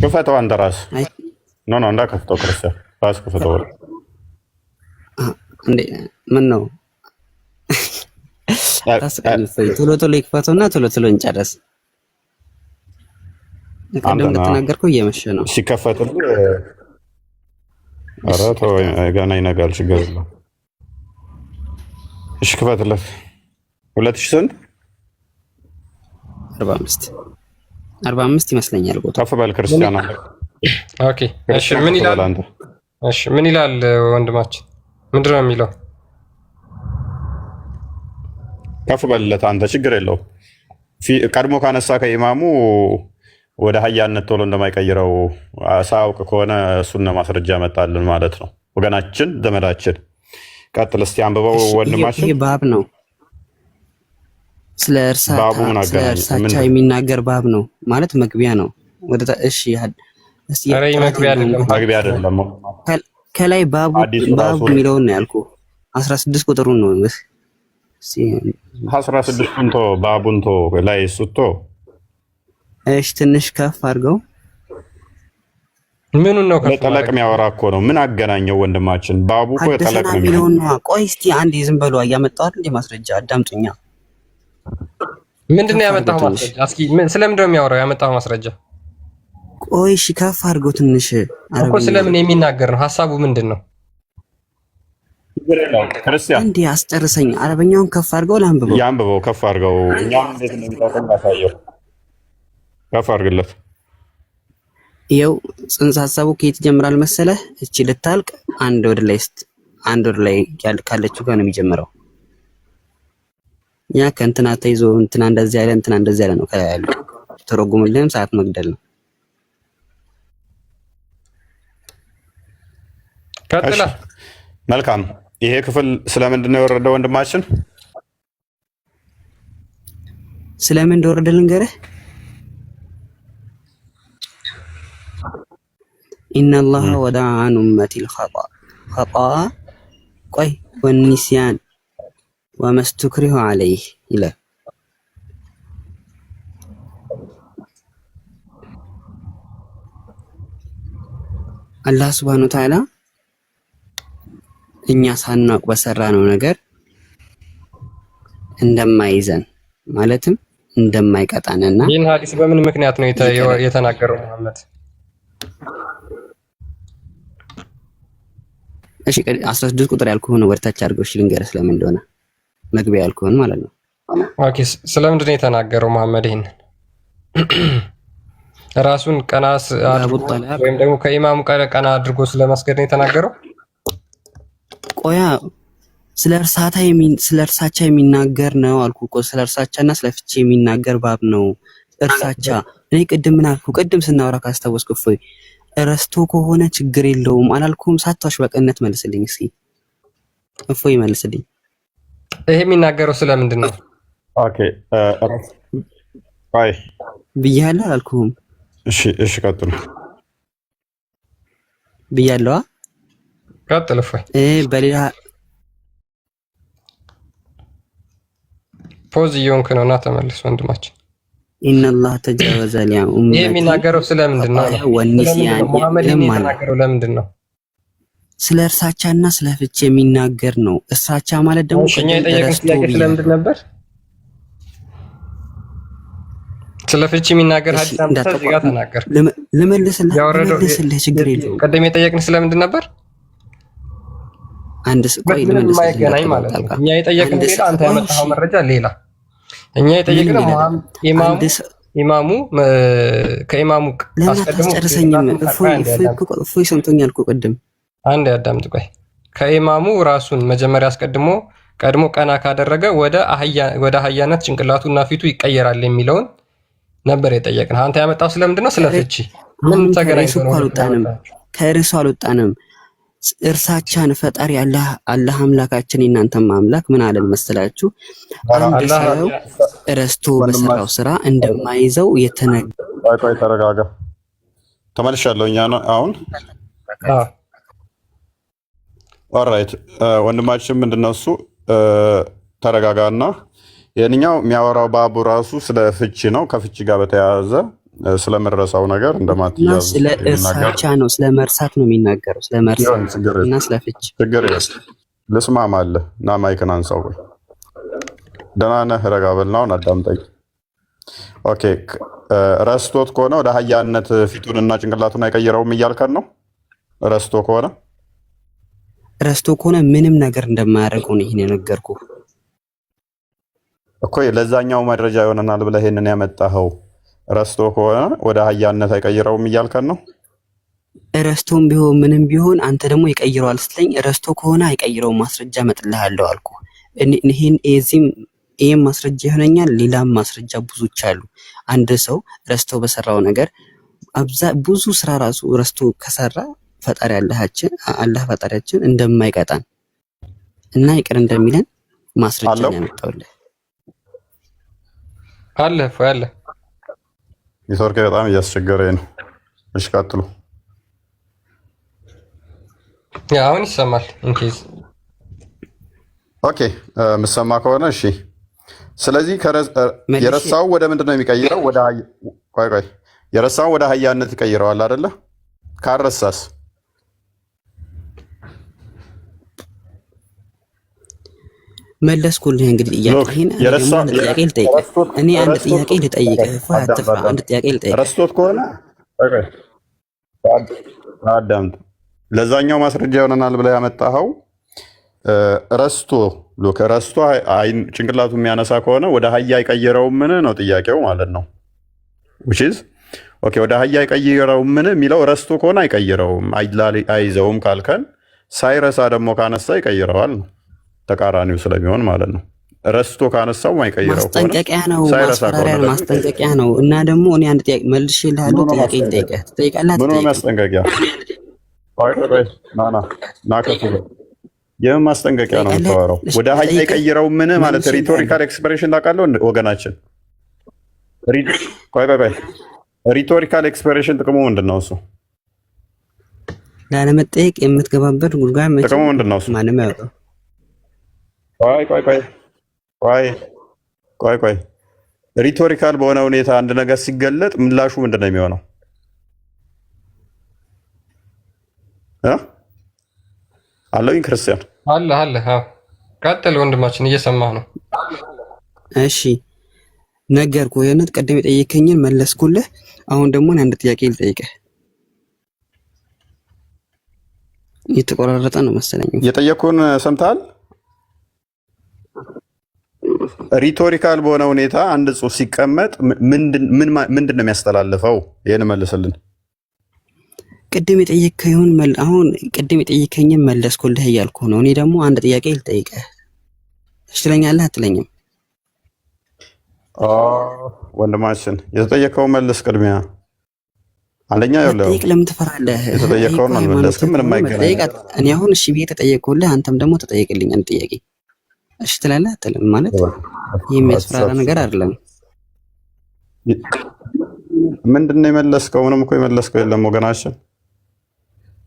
ክፈተው አንተ ራስህ። ኖ እንዳከፍተው ክርስቲያን ራስህ ክፈተው። እንዴ ምን ነው ቶሎ ይክፈተውና ቶሎ እንጨርስ። ቅድም እንደተናገርከው እየመሸ ነው። ሲከፈትልህ ኧረ ተው ገና ይነጋል። ችግር የለውም። እሺ ክፈትለት። 2000 ስንት? 45 ይመስለኛል። ቦታ ከፍ በል ክርስቲያን። ኦኬ እሺ ምን ይላል? እሺ ምን ይላል ወንድማችን? ምንድነው የሚለው? ከፍ በልለት አንተ፣ ችግር የለውም። ቀድሞ ካነሳ ከኢማሙ ወደ ሀያነት ቶሎ እንደማይቀይረው ሳያውቅ ከሆነ እሱን ማስረጃ መጣልን ማለት ነው። ወገናችን ዘመዳችን። ቀጥል እስቲ አንብበው ወንድማችን። ይሄ ባብ ነው፣ ስለ እርሳቻ የሚናገር ባብ ነው ማለት መግቢያ ነው። እሺ እስቲ አይደለም ከላይ ባቡ የሚለውን ነው ያልኩህ። 16 ቁጥሩን ነው 16ን ቶ ባቡን ቶ ላይ ሱቶ እሺ ትንሽ ከፍ አድርገው። ምኑን ነው ከፍ ጠለቅ የሚያወራ እኮ ነው። ምን አገናኘው ወንድማችን? ባቡ እኮ ጠለቅ ነው የሚለው ነው። ቆይ እስቲ አንዴ ዝም በሉ። ያመጣው አይደል ማስረጃ አዳምጡኛ። ምንድነው ያመጣው ማስረጃ? እስኪ ስለምንድነው የሚያወራው ያመጣው ማስረጃ? ቆይ እሺ ከፍ አድርገው ትንሽ እኮ ስለምን የሚናገር ነው? ሐሳቡ ምንድነው? ክርስቲያን እንዴ አስጨርሰኝ። አረበኛውን ከፍ አድርገው ላንብበው። ያንብበው ከፍ አድርገው። እኛም እንዴት እንደሚጠቅም አሳየው። ከፍ አድርግለት። ይኸው ጽንሰ ሐሳቡ ከየት ይጀምራል መሰለህ? እቺ ልታልቅ አንድ ወደ ላይ ካለችው ጋር ነው የሚጀምረው። ያ ከእንትና ተይዞ እንትና እንደዚህ ያለ እንትና እንደዚህ ያለ ነው ከያለ ተረጉምልህም ሰዓት መግደል ነው። ቀጥላ መልካም። ይሄ ክፍል ስለምንድን ነው የወረደው ወንድማችን? ስለምን እንደወረደ ልንገርህ። ኢነላህ ወደዐ ዐን ኡመቲል ኸጣአ ቆይ ወኒስያን ወመስቱክሪሁ ዐለይህ ይላል። አላህ ሱብሓነሁ ወተዓላ እኛ ሳናውቅ በሰራነው ነገር እንደማይዘን ማለትም እንደማይቀጣንና ይህን ሐዲስ በምን ምክንያት ነው የተናገረው መሐመድ? እሺ 16 ቁጥር ያልኩህን ወደታች አድርገው እሺ ልንገርህ ስለምን እንደሆነ መግቢያ ያልኩህን ማለት ነው። ኦኬ ስለምንድን ነው የተናገረው መሐመድ? ይሄን ራሱን ቀናስ ወይም ደግሞ ከኢማሙ ቀና አድርጎ ስለመስገድ ነው የተናገረው? ቆያ ስለ እርሳቻ የሚናገር ነው አልኩ እኮ። ስለ እርሳቻና ስለ ፍቺ የሚናገር ባብ ነው። እርሳቻ እኔ ቅድም ምን አልኩ? ቅድም ስናወራ ካስታወስኩ እፎይ ረስቶ ከሆነ ችግር የለውም አላልኩም? ሳትዋሽ በቀነት መልስልኝ እስኪ እፎይ መልስልኝ። ይሄ የሚናገረው ስለምንድን ነው? ኦኬ አይ ብያለሁ አላልኩም? እሺ ቀጥሉ። ብያለሁ። ቀጥል እፎይ። በሌላ ፖዝ እየሆንክ ነው እና ተመልስ ወንድማችን። ኢነላህ ተጃወዘ ሊኡመቲ ይሄ የሚናገረው ስለምንድን ነው? መሐመድ የሚናገረው ለምንድን ነው? ስለ እርሳቻና ስለ ፍቺ የሚናገር ነው። እርሳቻ ማለት ደግሞ እኛ የጠየቅን ጥያቄ ስለምንድን ነበር? ስለ ፍቺ የሚናገር ሐዲስ አምጥተህ እዚህ ጋር ተናገር። ልመልስልህ ችግር የለውም። ቀደም የጠየቅን ስለምንድን ነበር? አንድ ቆይ ልመልስልህ የማይገናኝ ማለት ነው። እኛ የጠየቅን ሌላ፣ አንተ ያመጣኸው መረጃ ሌላ። እኛ የጠየቅነው ኢማሙ ከኢማሙ አስቀድሞ ጨርሰኝም። እፎይ ሰምቶኛል እኮ ቅድም። አንድ ያዳምጥ ቆይ። ከኢማሙ ራሱን መጀመሪያ ቀድሞ ቀና ካደረገ ወደ አህያነት ጭንቅላቱና ፊቱ ይቀየራል የሚለውን ነበር የጠየቅን። አንተ ያመጣው ስለምንድን ነው? ስለ ፍቺ ምን ተገናኝቶ ነው? ከርዕሱ አልወጣንም። እርሳቻን ፈጣሪ አላህ አምላካችን የእናንተም አምላክ ምን አለን መሰላችሁ? አንድ ሰው ረስቶ በሰራው ስራ እንደማይዘው ቆይ ተረጋጋ። ተመልሻለሁ። እኛ አሁን ኦልራይት ወንድማችን ምንድነው እሱ ተረጋጋና የኛው የሚያወራው ባቡ ራሱ ስለ ፍቺ ነው። ከፍቺ ጋር በተያያዘ ስለመረሳው ነገር እንደማትያዝ ስለ እርሳቻ ነው፣ ስለ መርሳት ነው የሚናገረው። ስለ መርሳት እና ስለ ፍቺ ችግር የለም። ልስማማለህ እና ማይክን አንሳው። ደህና ነህ? ረጋ በልና አሁን አዳምጠኝ። ኦኬ ረስቶት ከሆነ ወደ አህያነት ፊቱንና ጭንቅላቱን አይቀይረውም እያልከን ነው? ረስቶ ከሆነ ምንም ነገር እንደማያደርገው ነው ይሄን የነገርኩህ እኮ። ለዛኛው መረጃ ይሆነናል ብለህ ይሄንን ያመጣኸው ረስቶ ከሆነ ወደ አህያነት አይቀይረውም እያልከን ነው? ረስቶም ቢሆን ምንም ቢሆን አንተ ደግሞ ይቀይረዋል ስትለኝ ረስቶ ከሆነ አይቀይረውም ማስረጃ መጥልሃለሁ አልኩ። ይሄም ማስረጃ ይሆነኛል። ሌላም ማስረጃ ብዙዎች አሉ። አንድ ሰው ረስቶ በሰራው ነገር ብዙ ስራ ራሱ ረስቶ ከሰራ አላህ ፈጣሪያችን እንደማይቀጣን እና ይቅር እንደሚለን ማስረጃ ያመጣውልህ አለ። ኔትወርክ በጣም እያስቸገረኝ ነው። እሺ ቀጥሉ። ያ አሁን ይሰማል። ኢንኬዝ ኦኬ ምሰማ ከሆነ እሺ። ስለዚህ የረሳው ወደ ምንድን ነው የሚቀይረው? ቆይ የረሳው ወደ አህያነት ይቀይረዋል አይደለ? ካረሳስ መለስኩልህ። እንግዲህ ጥያቄህን እኔ አንድ ጥያቄ ልጠይቅህ። አንድ ጥያቄ ልጠይቅህ። ረስቶት ከሆነ አዳምጥ። ለዛኛው ማስረጃ ይሆነናል ብለህ ያመጣኸው ረስቶ ጭንቅላቱ የሚያነሳ ከሆነ ወደ አህያ አይቀይረውም ምን ነው ጥያቄው ማለት ነው። ወደ አህያ አይቀይረውም ምን የሚለው ረስቶ ከሆነ አይቀይረውም አይዘውም ካልከን፣ ሳይረሳ ደግሞ ካነሳ ይቀይረዋል ነው። ተቃራኒው ስለሚሆን ማለት ነው። ረስቶ ካነሳው ማይቀይረው ከሆነ ማስጠንቀቂያ ነው፣ ማስጠንቀቂያ ነው። እና ደግሞ እኔ አንድ ጥያቄ መልሼልሃለሁ። ጥያቄ ትጠይቃለህ። ምን ነው ማስጠንቀቂያ? የምን ማስጠንቀቂያ ነው የምታወራው? ወደ አህያ አይቀይረው ምን ማለት ሪቶሪካል ኤክስፕሬሽን ታውቃለህ ወገናችን? ሪቶሪካል ኤክስፕሬሽን ጥቅሙ ምንድን ነው? እሱ ላለመጠየቅ የምትገባበት ጉድጓድ ጥቅሙ ምንድን ነው? እሱ ማንም ያውቀው። ቆይ ሪቶሪካል በሆነ ሁኔታ አንድ ነገር ሲገለጥ ምላሹ ምንድን ነው የሚሆነው? አለኝ ክርስቲያን አለ ቀጥል ወንድማችን፣ እየሰማህ ነው። እሺ ነገርኩህ። የእውነት ቀደም የጠየከኝን መለስኩልህ። አሁን ደግሞ አንድ ጥያቄ ልጠይቅህ። የተቆራረጠ ነው መሰለኝ። የጠየኩህን ሰምተሃል? ሪቶሪካል በሆነ ሁኔታ አንድ ጽሑፍ ሲቀመጥ ምንድን ነው የሚያስተላልፈው? ይህን መልስልን። ቅድም የጠየከኝን መለስኩልህ እያልኩህ ነው። እኔ ደግሞ አንድ ጥያቄ ልጠይቅህ። ትችለኛለህ አትለኝም? ወንድማችን የተጠየቀው መልስ። ቅድሚያ አንደኛ ጠይቅ። ለምን ትፈራለህ? የተጠየቀውን አልመለስክም። ምንም አይገናኝም። እኔ አሁን እሺ ብዬ ተጠየቅኩልህ፣ አንተም ደግሞ ተጠየቅልኝ አንድ ጥያቄ። እሺ ትላለህ አትልም? ማለት የሚያስፈራራ ነገር አይደለም። ምንድን ነው የመለስከው? ምንም እኮ የመለስከው የለም ወገናችን።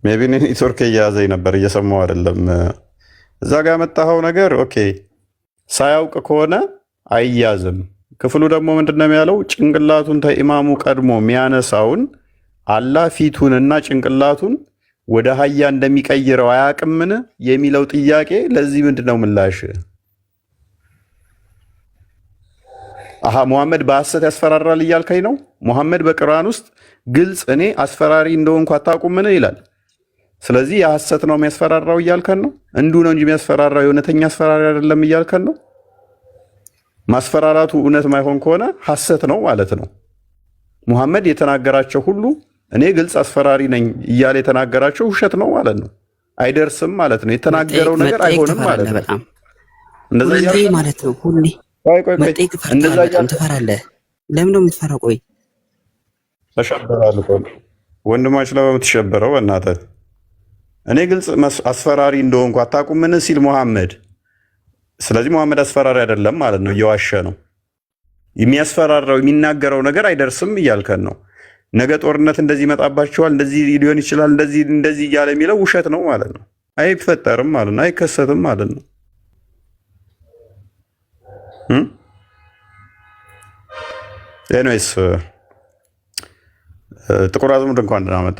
ሜይ ቢ ኔትወርክ እየያዘኝ ነበር፣ እየሰማሁ አይደለም። እዛ ጋር ያመጣኸው ነገር ኦኬ፣ ሳያውቅ ከሆነ አይያዝም። ክፍሉ ደግሞ ምንድን ነው ያለው? ጭንቅላቱን ተኢማሙ ቀድሞ የሚያነሳውን አላህ ፊቱንና ጭንቅላቱን ወደ አህያ እንደሚቀይረው አያውቅምን የሚለው ጥያቄ፣ ለዚህ ምንድን ነው ምላሽ? ሙሐመድ በሐሰት ያስፈራራል እያልከኝ ነው? ሙሐመድ በቁርአን ውስጥ ግልጽ እኔ አስፈራሪ እንደሆንኩ አታውቁምን ይላል። ስለዚህ የሐሰት ነው የሚያስፈራራው እያልከን ነው? እንዲሁ ነው እንጂ የሚያስፈራራው የእውነተኛ አስፈራሪ አይደለም እያልከን ነው? ማስፈራራቱ እውነት ማይሆን ከሆነ ሐሰት ነው ማለት ነው። ሙሐመድ የተናገራቸው ሁሉ እኔ ግልጽ አስፈራሪ ነኝ እያለ የተናገራቸው ውሸት ነው ማለት ነው። አይደርስም ማለት ነው። የተናገረው ነገር አይሆንም ማለት ነው። እንደዛ ማለት ነው። ሁሌ ትፈራለህ። ለምን ነው የምትፈራው? ቆይ ተሸበራል። ወንድማች ለምን የምትሸበረው? በእናትህ እኔ ግልጽ አስፈራሪ እንደሆንኩ አታውቁምን ሲል ሙሐመድ። ስለዚህ ሙሐመድ አስፈራሪ አይደለም ማለት ነው። እየዋሸ ነው። የሚያስፈራራው የሚናገረው ነገር አይደርስም እያልከን ነው። ነገ ጦርነት እንደዚህ ይመጣባቸዋል፣ እንደዚህ ሊሆን ይችላል፣ እንደዚህ እያለ የሚለው ውሸት ነው ማለት ነው። አይፈጠርም ማለት ነው። አይከሰትም ማለት ነው። ኤኒዌይስ ጥቁር አዝሙድ እንኳን ደህና መጣ።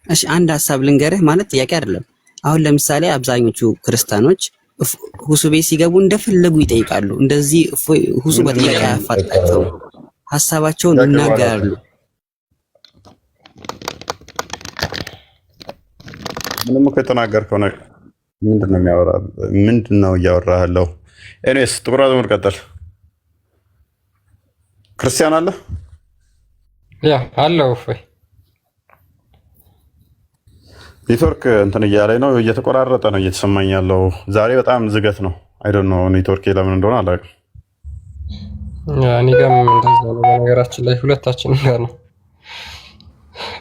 እሺ አንድ ሀሳብ ልንገርህ፣ ማለት ጥያቄ አይደለም። አሁን ለምሳሌ አብዛኞቹ ክርስቲያኖች ሁሱ ቤት ሲገቡ እንደፈለጉ ይጠይቃሉ። እንደዚህ ሁሱ በጥያቄ አያፋጣቸው፣ ሀሳባቸውን ይናገራሉ። ምንም እኮ የተናገርከው ነገር ምንድን ነው የሚያወራ? ምንድን ነው እያወራህ ያለው? ኤኒዌይስ ጥቁር አዝሙድ ቀጥል። ክርስቲያን አለ ያ አለው ወይ ኔትወርክ እንትን እያለኝ ነው፣ እየተቆራረጠ ነው እየተሰማኝ ያለው። ዛሬ በጣም ዝገት ነው። አይ ዶንት ኖ ኔትወርክ ለምን እንደሆነ አላውቅም። እኔ ጋርም እንደዛ ነው። በነገራችን ላይ ሁለታችንም ጋር ነው።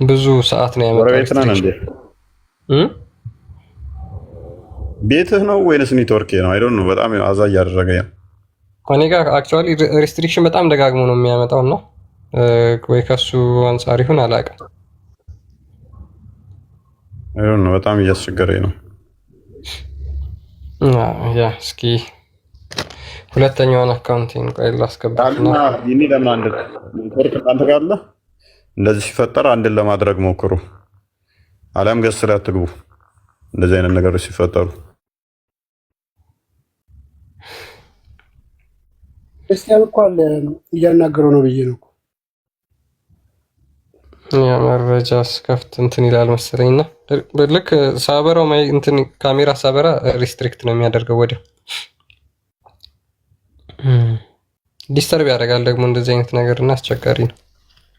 ብዙ ሰዓት ነው ያመጣው። ቤት ነን እንዴ? ቤትህ ነው ወይንስ ኔትወርክ ነው? አይ ዶንት ኖ በጣም አዛ እያደረገኝ ነው። እኔ ጋር አክቹዋሊ ሬስትሪክሽን በጣም ደጋግሞ ነው የሚያመጣው እና ወይ ከሱ አንጻር ይሁን አላውቅም። አይሆን በጣም እያስቸገረኝ ነው። ያ እስኪ ሁለተኛውን አካውንቲን ቆይ ላስገባና ይሄ ለምን አንድ አንተ ጋር አለ እንደዚህ ሲፈጠር አንድን ለማድረግ ሞክሩ። አለም ገስ ላይ አትግቡ። እንደዚህ አይነት ነገሮች ሲፈጠሩ ክርስቲያን እኮ አለ እያናገረው ነው ብዬ ነው። ያ መረጃ ስከፍት እንትን ይላል መሰለኝና ልክ ሳበራው እንትን ካሜራ ሳበራ ሪስትሪክት ነው የሚያደርገው ወዲያው ዲስተርብ ያደርጋል። ደግሞ እንደዚህ አይነት ነገር እና አስቸጋሪ ነው።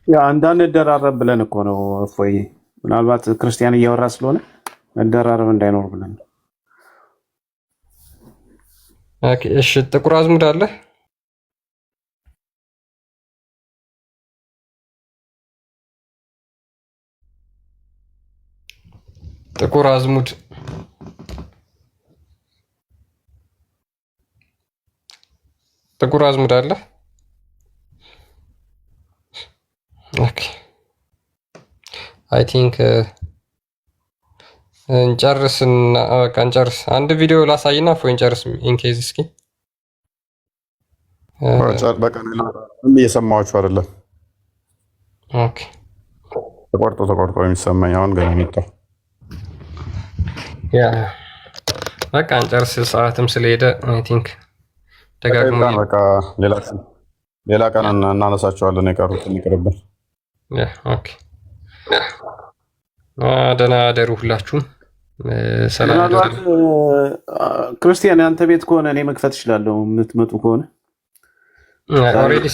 ያ እንዳንደራረብ ብለን እኮ ነው እፎይ። ምናልባት ክርስቲያን እያወራ ስለሆነ መደራረብ እንዳይኖር ብለን። ኦኬ እሺ። ጥቁር አዝሙድ አለ? ጥቁር አዝሙድ ጥቁር አዝሙድ አለ? ኦኬ አይ ቲንክ እንጨርስና በቃ እንጨርስ። አንድ ቪዲዮ ላሳይና ፎይ እንጨርስ። ኢንኬዝ እስኪ በቃ እየሰማችሁ አይደለም? ኦኬ ተቆርጦ የሚሰማኝ አሁን ገና መጣ። ያ በቃ እንጨርስ። ሰዓትም ስለሄደ አይ ቲንክ ደጋግሞ በቃ ሌላ ቀን እናነሳቸዋለን። የቀሩትን ይቅርብን። ያ ኦኬ ደህና አደሩ ሁላችሁም። ሰላም ምናልባት ክርስቲያን አንተ ቤት ከሆነ እኔ መክፈት እችላለሁ የምትመጡ ከሆነ። ኦልሬዲ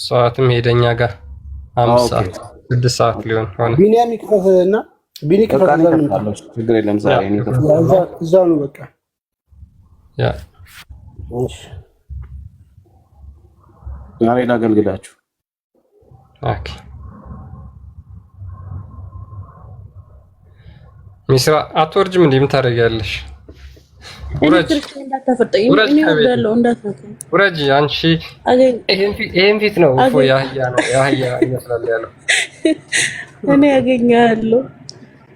ሰዓትም ሄደኛ ጋር 5 ሰዓት 6 ሰዓት ሊሆን ሆነ። ቢኒያም ይክፈትና ቢኒ ከፈታለሁ ችግር የለም። ዛሬ እኔ እዛው ነው በቃ ያ እሺ ዛሬ ላገልግላችሁ። ኦኬ ሚስራ አትወርጅም እንዴ? ምን ታደርጊያለሽ? ውረጅ አንቺ። ይሄን ፊት ነው እኮ ያህያ ይመስላል ያለው። እኔ ያገኛለሁ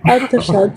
አትርሳት።